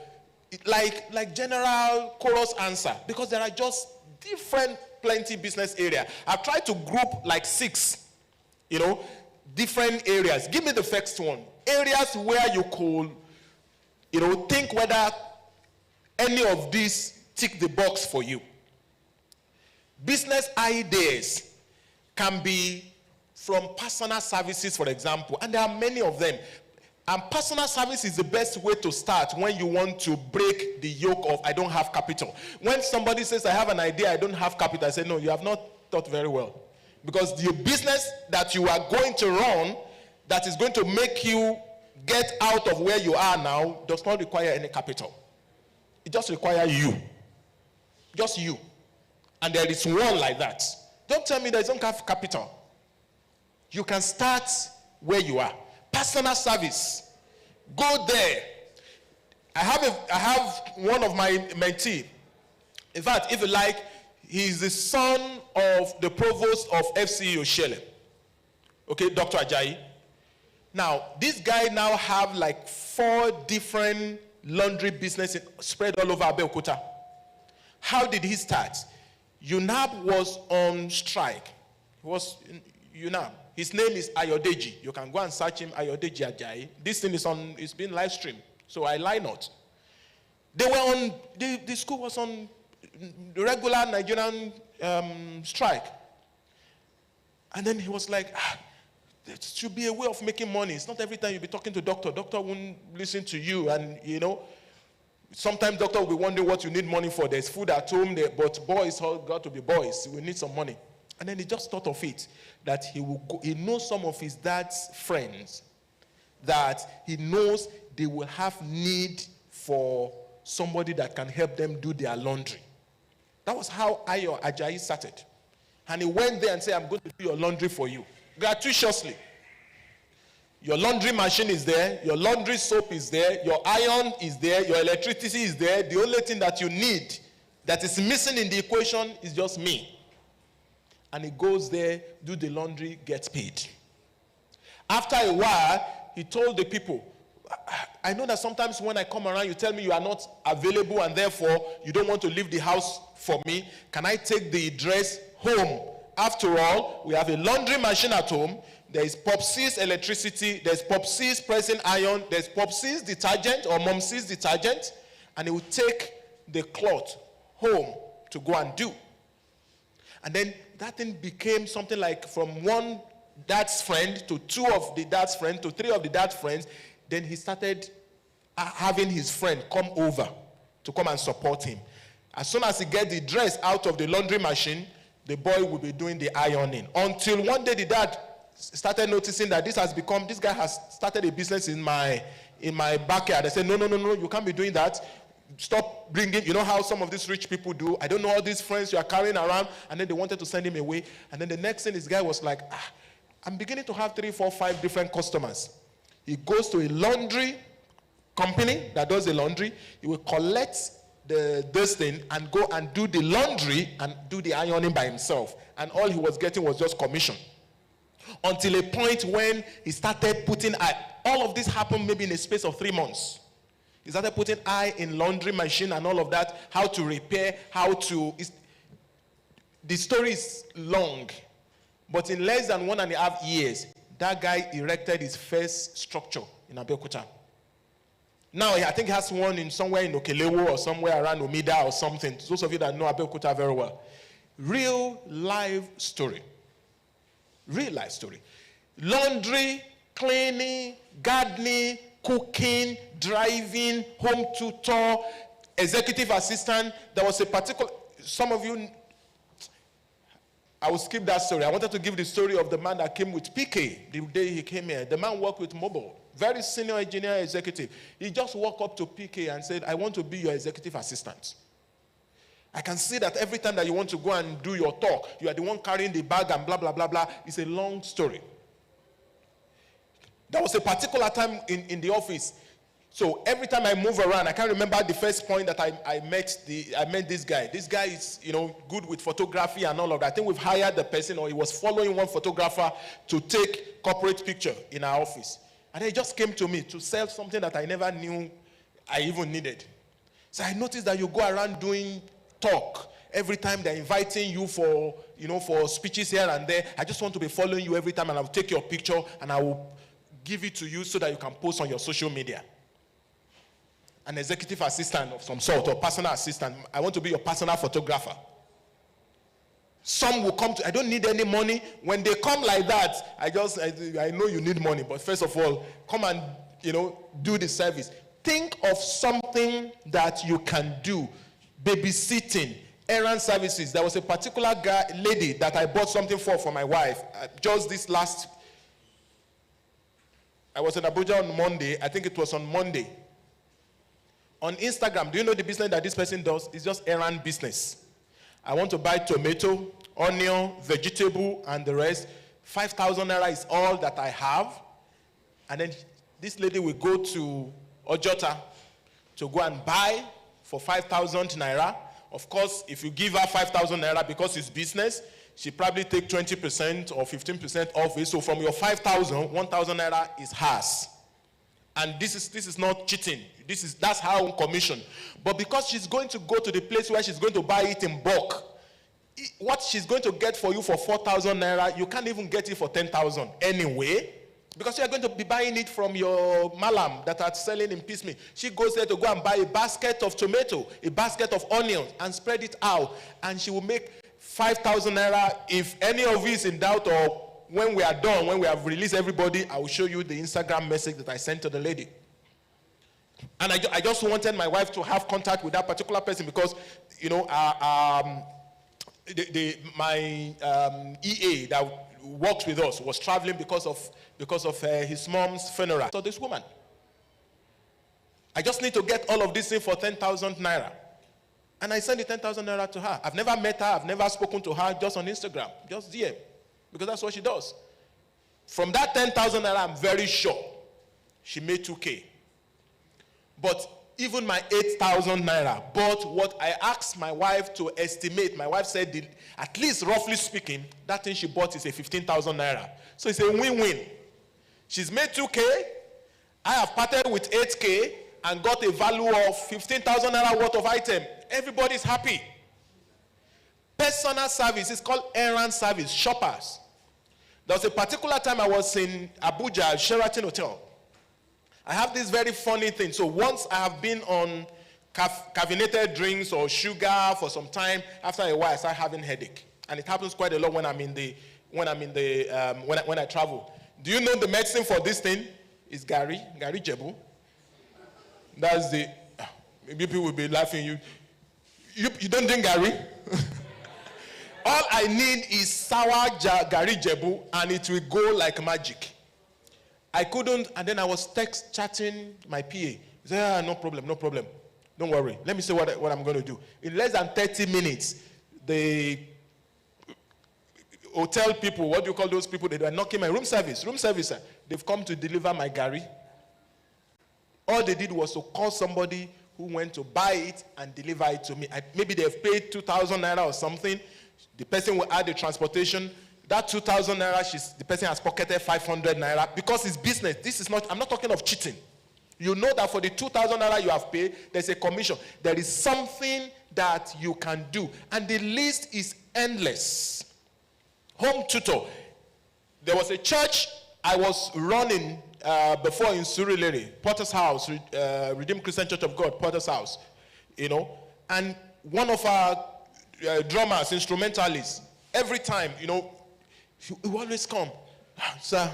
like general chorus answer, because there are just different plenty business area. I've tried to group like 6, different areas. Give me the first one. Areas where you could, think whether any of these tick the box for you. Business ideas can be from personal services, for example, and there are many of them. And personal service is the best way to start when you want to break the yoke of I don't have capital. When somebody says, I have an idea, I don't have capital, I say, no, you have not thought very well. Because the business that you are going to run, that is going to make you get out of where you are now, does not require any capital. It just requires you. Just you. And there is one like that. Don't tell me that you don't have capital. You can start where you are. Personal service. Go there. I have one of my mentees. In fact, if you like, he's the son of the provost of FCE Oshele. Okay, Dr. Ajayi. Now, this guy now have like 4 different laundry businesses spread all over Abeokuta. How did he start? UNAB was on strike. He was UNAB. His name is Ayodeji. You can go and search him, Ayodeji Ajayi. This thing it's been live streamed, so I lie not. They were on, the school was on the regular Nigerian strike. And then he was like, there should be a way of making money. It's not every time you'll be talking to doctor. Doctor won't listen to you, and sometimes doctor will be wondering what you need money for. There's food at home, but boys all got to be boys. We need some money. And then he just thought of it, that he knows some of his dad's friends, that he knows they will have need for somebody that can help them do their laundry. That was how Ayo Ajayi started. And he went there and said, I'm going to do your laundry for you, gratuitously. Your laundry machine is there, your laundry soap is there, your iron is there, your electricity is there. The only thing that you need that is missing in the equation is just me. And he goes there, do the laundry, gets paid. After a while, he told the people, I know that sometimes when I come around, you tell me you are not available and therefore you don't want to leave the house for me. Can I take the dress home? After all, we have a laundry machine at home. There is Popsy's electricity. There's Popsy's pressing iron. There's Popsy's detergent or Momsy's detergent. And he will take the cloth home to go and do. And then that thing became something like from one dad's friend to 2 of the dad's friends to 3 of the dad's friends. Then he started having his friend come over to come and support him. As soon as he gets the dress out of the laundry machine, the boy will be doing the ironing. Until one day the dad started noticing that this guy has started a business in my backyard. I said, no, you can't be doing that. Stop bringing, you know how some of these rich people do. I don't know all these friends you are carrying around. And then they wanted to send him away. And then the next thing, this guy was like, I'm beginning to have 3, 4, 5 different customers. He goes to a laundry company that does the laundry. He will collect this thing and go and do the laundry and do the ironing by himself. And all he was getting was just commission. Until a point when he started putting, all of this happened maybe in a space of 3 months. He started putting eye in laundry machine and all of that, how to repair, the story is long. But in less than 1.5 years, that guy erected his first structure in Abeokuta. Now, I think he has one somewhere in Okelewo or somewhere around Omida or something. Those of you that know Abeokuta very well. Real life story. Real life story. Laundry, cleaning, gardening, cooking, driving, home tutor, executive assistant. There was a particular, some of you, I will skip that story. I wanted to give the story of the man that came with PK the day he came here. The man worked with mobile, very senior engineer executive. He just walked up to PK and said, I want to be your executive assistant. I can see that every time that you want to go and do your talk, you are the one carrying the bag and blah, blah, blah, blah. It's a long story. There was a particular time in the office. So every time I move around, I can't remember the first point that I met this guy. This guy is, good with photography and all of that. I think we've hired the person, or he was following one photographer to take corporate picture in our office. And he just came to me to sell something that I never knew I even needed. So I noticed that you go around doing talk every time they're inviting you for speeches here and there. I just want to be following you every time, and I'll take your picture and I will give it to you so that you can post on your social media. An executive assistant of some sort, or personal assistant. I want to be your personal photographer. Some will come to, I don't need any money. When they come like that, I know you need money, but first of all, come and, do the service. Think of something that you can do. Babysitting, errand services. There was a particular lady that I bought something for my wife. Just this last, I was in Abuja on Monday. I think it was on Monday. On Instagram, do you know the business that this person does? It's just errand business. I want to buy tomato, onion, vegetable, and the rest. 5,000 naira is all that I have. And then this lady will go to Ojota to go and buy for 5,000 naira. Of course, if you give her 5,000 naira because it's business, she probably take 20% or 15% off it. So from your 5,000, 1,000 naira is hers. And this is not cheating. That's her own commission. But because she's going to go to the place where she's going to buy it in bulk, what she's going to get for you for 4,000 naira, you can't even get it for 10,000 anyway, because you're going to be buying it from your malam that are selling in piecemeal. She goes there to go and buy a basket of tomato, a basket of onions, and spread it out, and she will make 5,000 naira. If any of you is in doubt, or when we are done, when we have released everybody, I will show you the Instagram message that I sent to the lady. And I just wanted my wife to have contact with that particular person because, my EA that works with us was traveling because of his mom's funeral. So this woman, I just need to get all of this in for 10,000 naira. And I sent the 10,000 naira to her. I've never met her. I've never spoken to her, just on Instagram, just DM. Because that's what she does. From that 10,000 naira, I'm very sure she made 2K. But even my 8,000 naira bought what I asked my wife to estimate. My wife said, at least roughly speaking, that thing she bought is a 15,000 naira. So it's a win-win. She's made 2K. I have parted with 8K and got a value of 15,000 naira worth of item. Everybody's happy. Personal service is called errand service, shoppers. There was a particular time I was in Abuja, Sheraton Hotel. I have this very funny thing. So once I have been on caffeinated drinks or sugar for some time, after a while I start having headache. And it happens quite a lot when I travel. Do you know the medicine for this thing? Is Gary Jebu. That's the, maybe people will be laughing. You don't drink Gary? All I need is sour Gary Jebu, and it will go like magic. I couldn't, and then I was chatting my PA. He said, no problem. Don't worry. Let me see what I'm going to do. In less than 30 minutes, the hotel people, what do you call those people? They were knocking my room service. They've come to deliver my Gary. All they did was to call somebody who went to buy it and deliver it to me. Maybe they've paid 2,000 naira or something. The person will add the transportation. That 2,000 naira, the person has pocketed 500 naira because it's business. I'm not talking of cheating. You know that for the 2,000 naira you have paid, there's a commission. There is something that you can do. And the list is endless. Home tutor. There was a church I was running before in Surulere, Potter's House, Redeemed Christian Church of God, Potter's House. And one of our drummers, instrumentalists, every time, he always come, sir,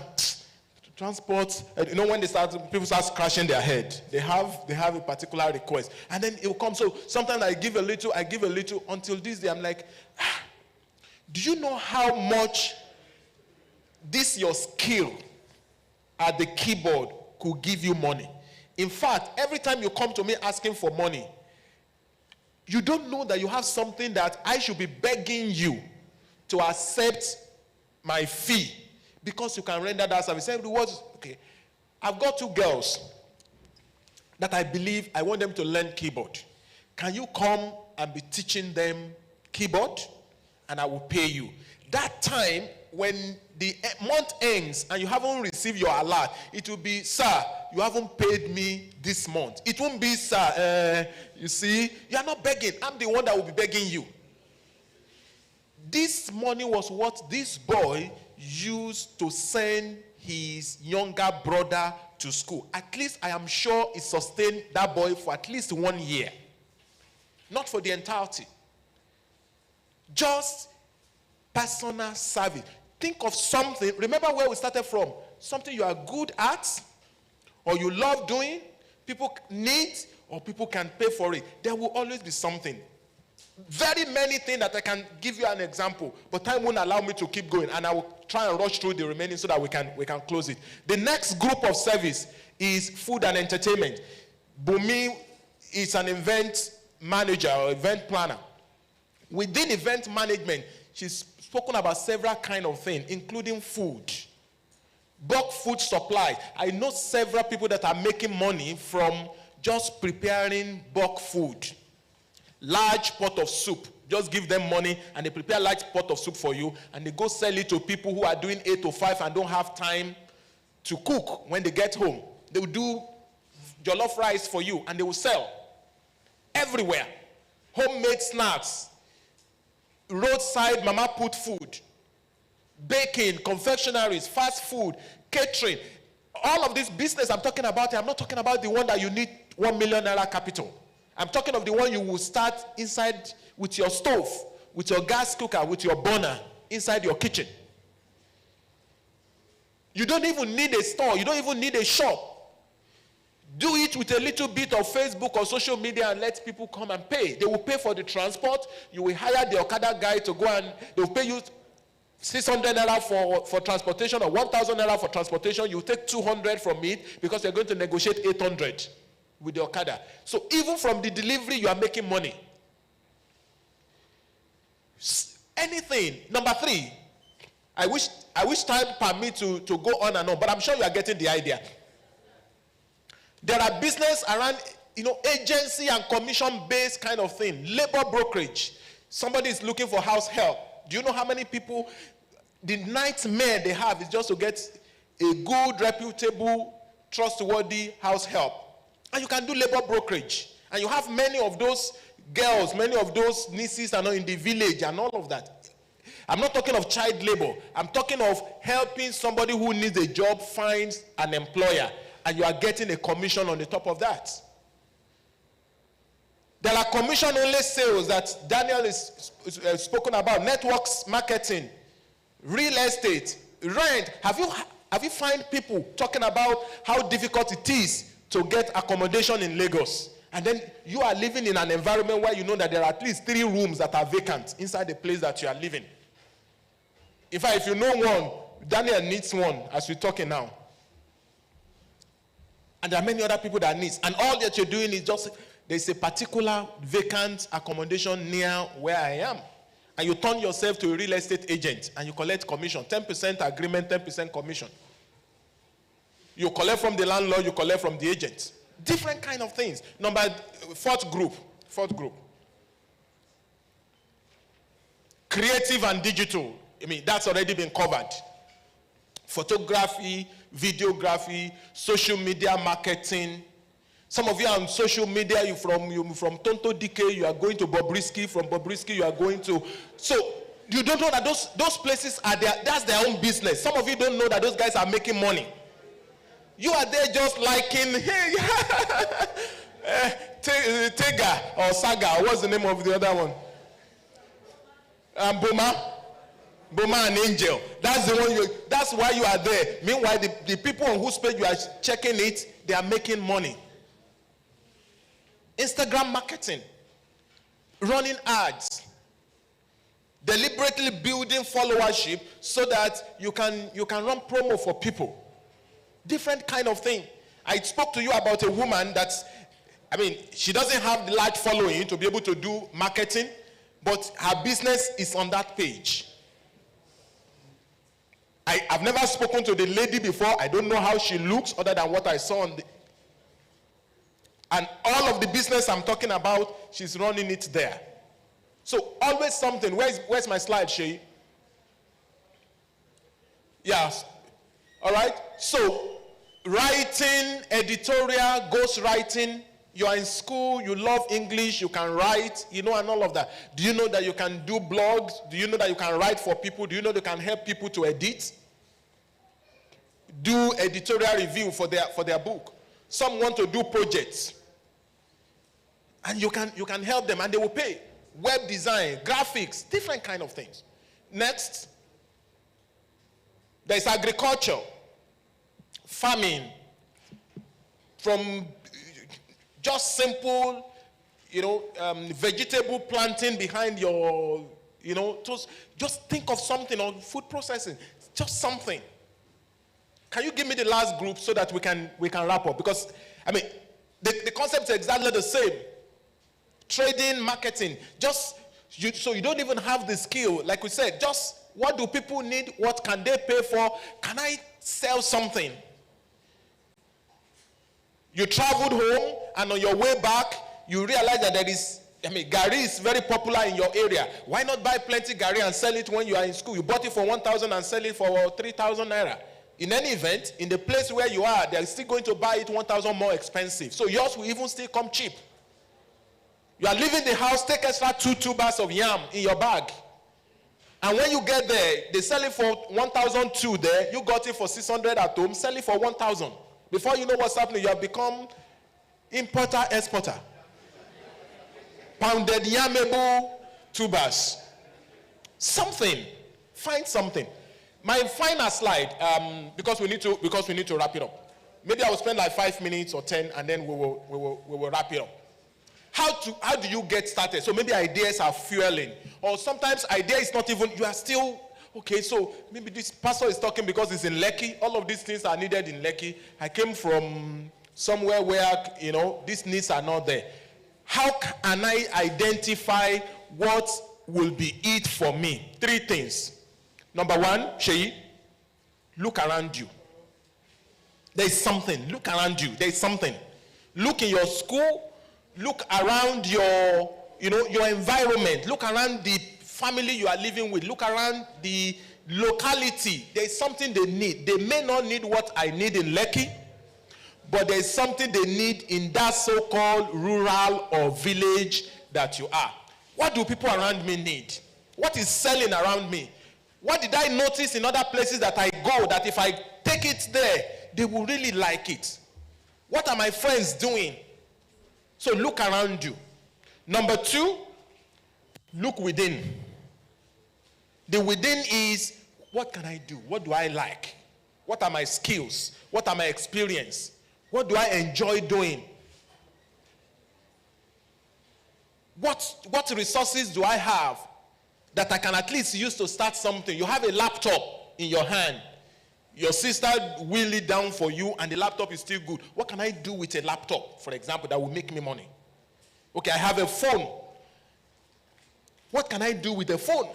transport. When people start scratching their head, they have a particular request, and then it will come. So sometimes I give a little until this day I'm like, Do you know how much this your skill at the keyboard could give you money? In fact, every time you come to me asking for money, you don't know that you have something that I should be begging you to accept my fee because you can render that service. Okay, I've got 2 girls that I believe I want them to learn keyboard. Can you come and be teaching them keyboard? And I will pay you. That time, when the month ends and you haven't received your alert, it will be, sir, you haven't paid me this month. It won't be, sir, you see, you are not begging. I'm the one that will be begging you. This money was what this boy used to send his younger brother to school. At least I am sure it sustained that boy for at least 1 year. Not for the entirety. Just personal service. Think of something. Remember where we started from. Something you are good at or you love doing, people need or people can pay for it. There will always be something. Very many things that I can give you an example, but time won't allow me to keep going, and I will try and rush through the remaining so that we can close it. The next group of service is food and entertainment. Bumi is an event manager or event planner. Within event management, she's spoken about several kinds of things, including food. Bulk food supply. I know several people that are making money from just preparing bulk food. Large pot of soup. Just give them money and they prepare large pot of soup for you and they go sell it to people who are doing 8 to 5 and don't have time to cook when they get home. They will do jollof rice for you and they will sell everywhere. Homemade snacks, roadside mama put food, baking, confectionaries, fast food, catering. All of this business I'm talking about, I'm not talking about the one that you need 1 million naira capital. I'm talking of the one you will start inside with your stove, with your gas cooker, with your burner, inside your kitchen. You don't even need a store. You don't even need a shop. Do it with a little bit of Facebook or social media and let people come and pay. They will pay for the transport. You will hire the Okada guy to go and they will pay you 600 naira for transportation or 1,000 naira for transportation. You will take 200 from it because you're going to negotiate 800 with the Okada. So even from the delivery, you are making money. Anything. Number 3, I wish time permit to go on and on, but I'm sure you are getting the idea. There are business around, agency and commission-based kind of thing. Labor brokerage. Somebody is looking for house help. Do you know how many people, the nightmare they have is just to get a good, reputable, trustworthy house help. And you can do labor brokerage. And you have many of those girls, many of those nieces and all in the village and all of that. I'm not talking of child labor. I'm talking of helping somebody who needs a job find an employer. And you are getting a commission on the top of that. There are commission-only sales that Daniel is spoken about. Networks marketing, real estate, rent. Have you find people talking about how difficult it is to get accommodation in Lagos? And then you are living in an environment where you know that there are at least 3 rooms that are vacant inside the place that you are living. In fact, if you know one, Daniel needs one as we're talking now. And there are many other people that need. And all that you're doing is just, there's a particular vacant accommodation near where I am. And you turn yourself to a real estate agent and you collect commission. 10% agreement, 10% commission. You collect from the landlord, you collect from the agent. Different kind of things. Fourth group. Creative and digital. That's already been covered. Photography, videography, social media marketing. Some of you are on social media, you from Tonto DK, you are going to Bobrisky, from Bobrisky you are going to... So, you don't know that those places are there, that's their own business. Some of you don't know that those guys are making money. You are there just liking, hey, Tega or Saga, what's the name of the other one? Boma and Angel. That's the one that's why you are there. Meanwhile, the people on whose page you are checking it, they are making money. Instagram marketing, running ads, deliberately building followership so that you can run promo for people. Different kind of thing. I spoke to you about a woman she doesn't have the large following to be able to do marketing, but her business is on that page. I've never spoken to the lady before. I don't know how she looks other than what I saw on the... And all of the business I'm talking about, she's running it there. So always something. Where's my slide, Shay? Yes. All right. So writing, editorial, ghostwriting. You are in school, you love English, you can write, and all of that. Do you know that you can do blogs? Do you know that you can write for people? Do you know you can help people to edit? Do editorial review for their book. Some want to do projects. And you can help them and they will pay. Web design, graphics, different kind of things. Next, there's agriculture, farming, from just simple, vegetable planting behind your, just think of something, on food processing, just something. Can you give me the last group so that we can wrap up? Because, the concept is exactly the same. Trading, marketing, so you don't even have the skill. Like we said, just what do people need? What can they pay for? Can I sell something? You traveled home, and on your way back, you realize that there is, Gari is very popular in your area. Why not buy plenty Gari and sell it when you are in school? You bought it for 1,000 and sell it for 3,000 naira. In any event, in the place where you are, they are still going to buy it 1,000 more expensive. So yours will even still come cheap. You are leaving the house, take extra 2 tubers of yam in your bag. And when you get there, they sell it for 1,002 there. You got it for 600 at home, sell it for 1,000. Before you know what's happening, you have become importer, exporter. Pounded yamable tubers. Something. Find something. My final slide, because we need to wrap it up. Maybe I will spend like 5 minutes or 10, and then we will wrap it up. How do you get started? So maybe ideas are fueling, or sometimes idea is not even, you are still, okay, so maybe this pastor is talking because it's in Lekki. All of these things are needed in Lekki. I came from somewhere where, these needs are not there. How can I identify what will be it for me? 3 things. Number 1, Sheyi, look around you. There is something. Look around you. There is something. Look in your school. Look around your environment. Look around the family you are living with. Look around the locality. There is something they need. They may not need what I need in Lekki, but there is something they need in that so-called rural or village that you are. What do people around me need? What is selling around me? What did I notice in other places that I go that if I take it there, they will really like it? What are my friends doing? So look around you. Number 2, look within. The within is, what can I do? What do I like? What are my skills? What are my experience? What do I enjoy doing? What resources do I have that I can at least use to start something? You have a laptop in your hand. Your sister will it down for you and the laptop is still good. What can I do with a laptop, for example, that will make me money? Okay, I have a phone. What can I do with a phone?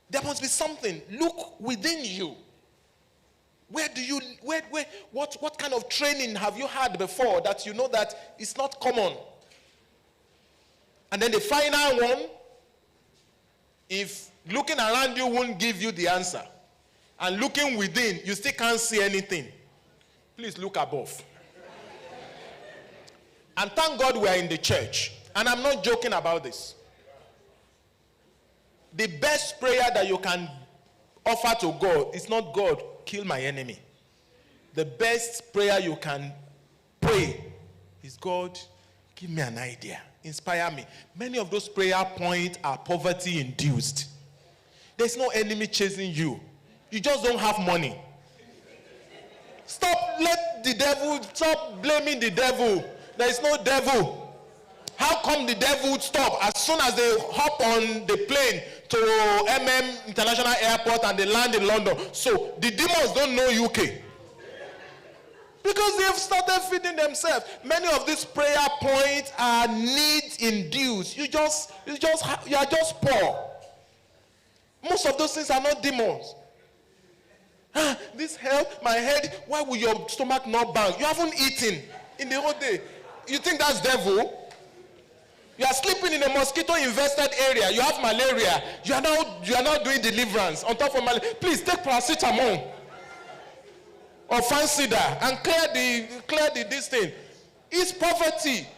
There must be something. Look within you. What kind of training have you had before that you know that it's not common? And then the final one, if looking around you won't give you the answer, and looking within, you still can't see anything, please look above. And thank God we are in the church. And I'm not joking about this. The best prayer that you can offer to God is not, God, kill my enemy. The best prayer you can pray is, God, give me an idea. Inspire me. Many of those prayer points are poverty induced. There's no enemy chasing you. You just don't have money. Stop blaming the devil. There is no devil. How come the devil would stop as soon as they hop on the plane to International Airport and they land in London? So the demons don't know UK. Because they've started feeding themselves. Many of these prayer points are need-induced. You are just poor. Most of those things are not demons. This help, my head, why will your stomach not bang? You haven't eaten in the whole day. You think that's devil? You are sleeping in a mosquito-infested area. You have malaria. You are now doing deliverance on top of malaria. Please take paracetamol or Fansida and clear this thing. It's poverty.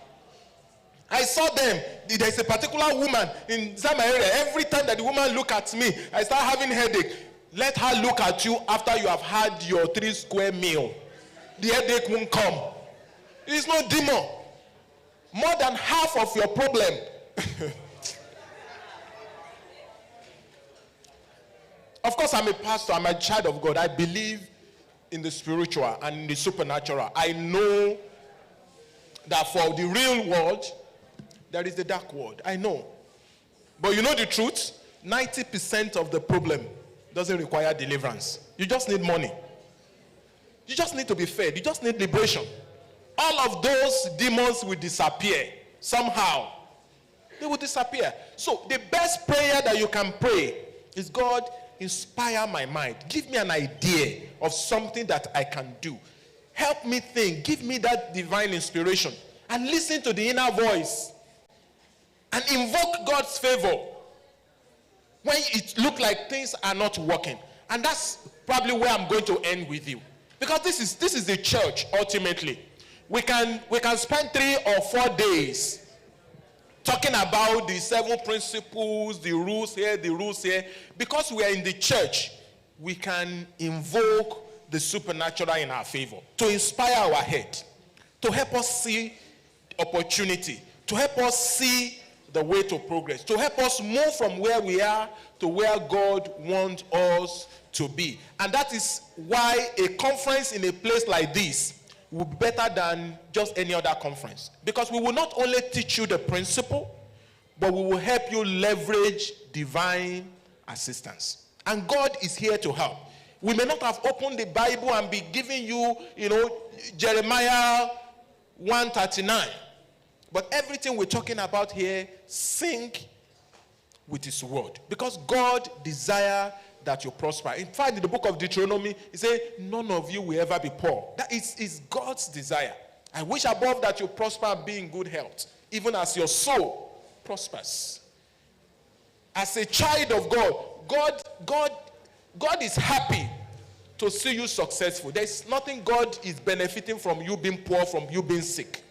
I saw them. There's a particular woman in Zama area. Every time that the woman look at me, I start having headache. Let her look at you after you have had your 3 square meal. The headache won't come. It's not demon. More than half of your problem. Of course, I'm a pastor. I'm a child of God. I believe in the spiritual and in the supernatural. I know that for the real world, there is the dark world. I know. But you know the truth? 90% of the problem doesn't require deliverance. You just need money. You just need to be fed. You just need liberation. All of those demons will disappear somehow. They will disappear. So the best prayer that you can pray is, God, inspire my mind. Give me an idea of something that I can do. Help me think. Give me that divine inspiration. And listen to the inner voice. And invoke God's favor when it looks like things are not working. And that's probably where I'm going to end with you. Because this is the church, ultimately. We can spend 3 or 4 days talking about the 7 principles, the rules here, the rules here. Because we are in the church, we can invoke the supernatural in our favor to inspire our head, to help us see opportunity, to help us see the way to progress, to help us move from where we are to where God wants us to be. And that is why a conference in a place like this will be better than just any other conference. Because we will not only teach you the principle, but we will help you leverage divine assistance. And God is here to help. We may not have opened the Bible and be giving you, Jeremiah 1:39. But everything we're talking about here sync with his word. Because God desires that you prosper. In fact, in the book of Deuteronomy, he says, none of you will ever be poor. That is God's desire. I wish above that you prosper and be in good health, even as your soul prospers. As a child of God is happy to see you successful. There's nothing God is benefiting from you being poor, from you being sick.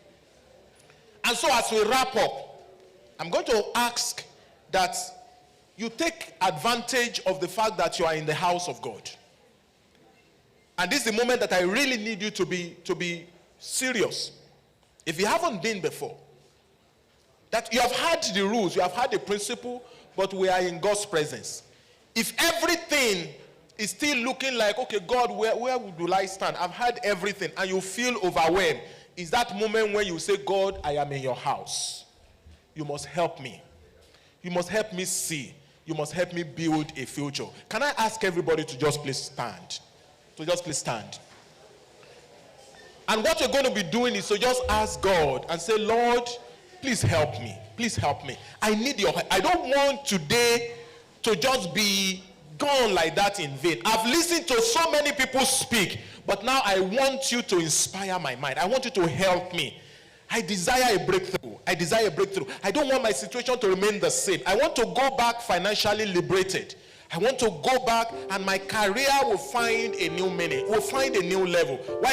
And so as we wrap up, I'm going to ask that you take advantage of the fact that you are in the house of God. And this is the moment that I really need you to be serious. If you haven't been before, that you have had the rules, you have had the principle, but we are in God's presence. If everything is still looking like, okay, God, where will I stand? I've had everything, and you feel overwhelmed. Is that moment when you say, God, I am in your house. You must help me. You must help me see. You must help me build a future. Can I ask everybody to just please stand? To just please stand. And what you're going to be doing is to just ask God and say, Lord, please help me. Please help me. I need your help. I don't want today to just be gone like that in vain. I've listened to so many people speak, but now I want you to inspire my mind. I want you to help me. I desire a breakthrough. I desire a breakthrough. I don't want my situation to remain the same. I want to go back financially liberated. I want to go back and my career will find a new meaning, will find a new level. Why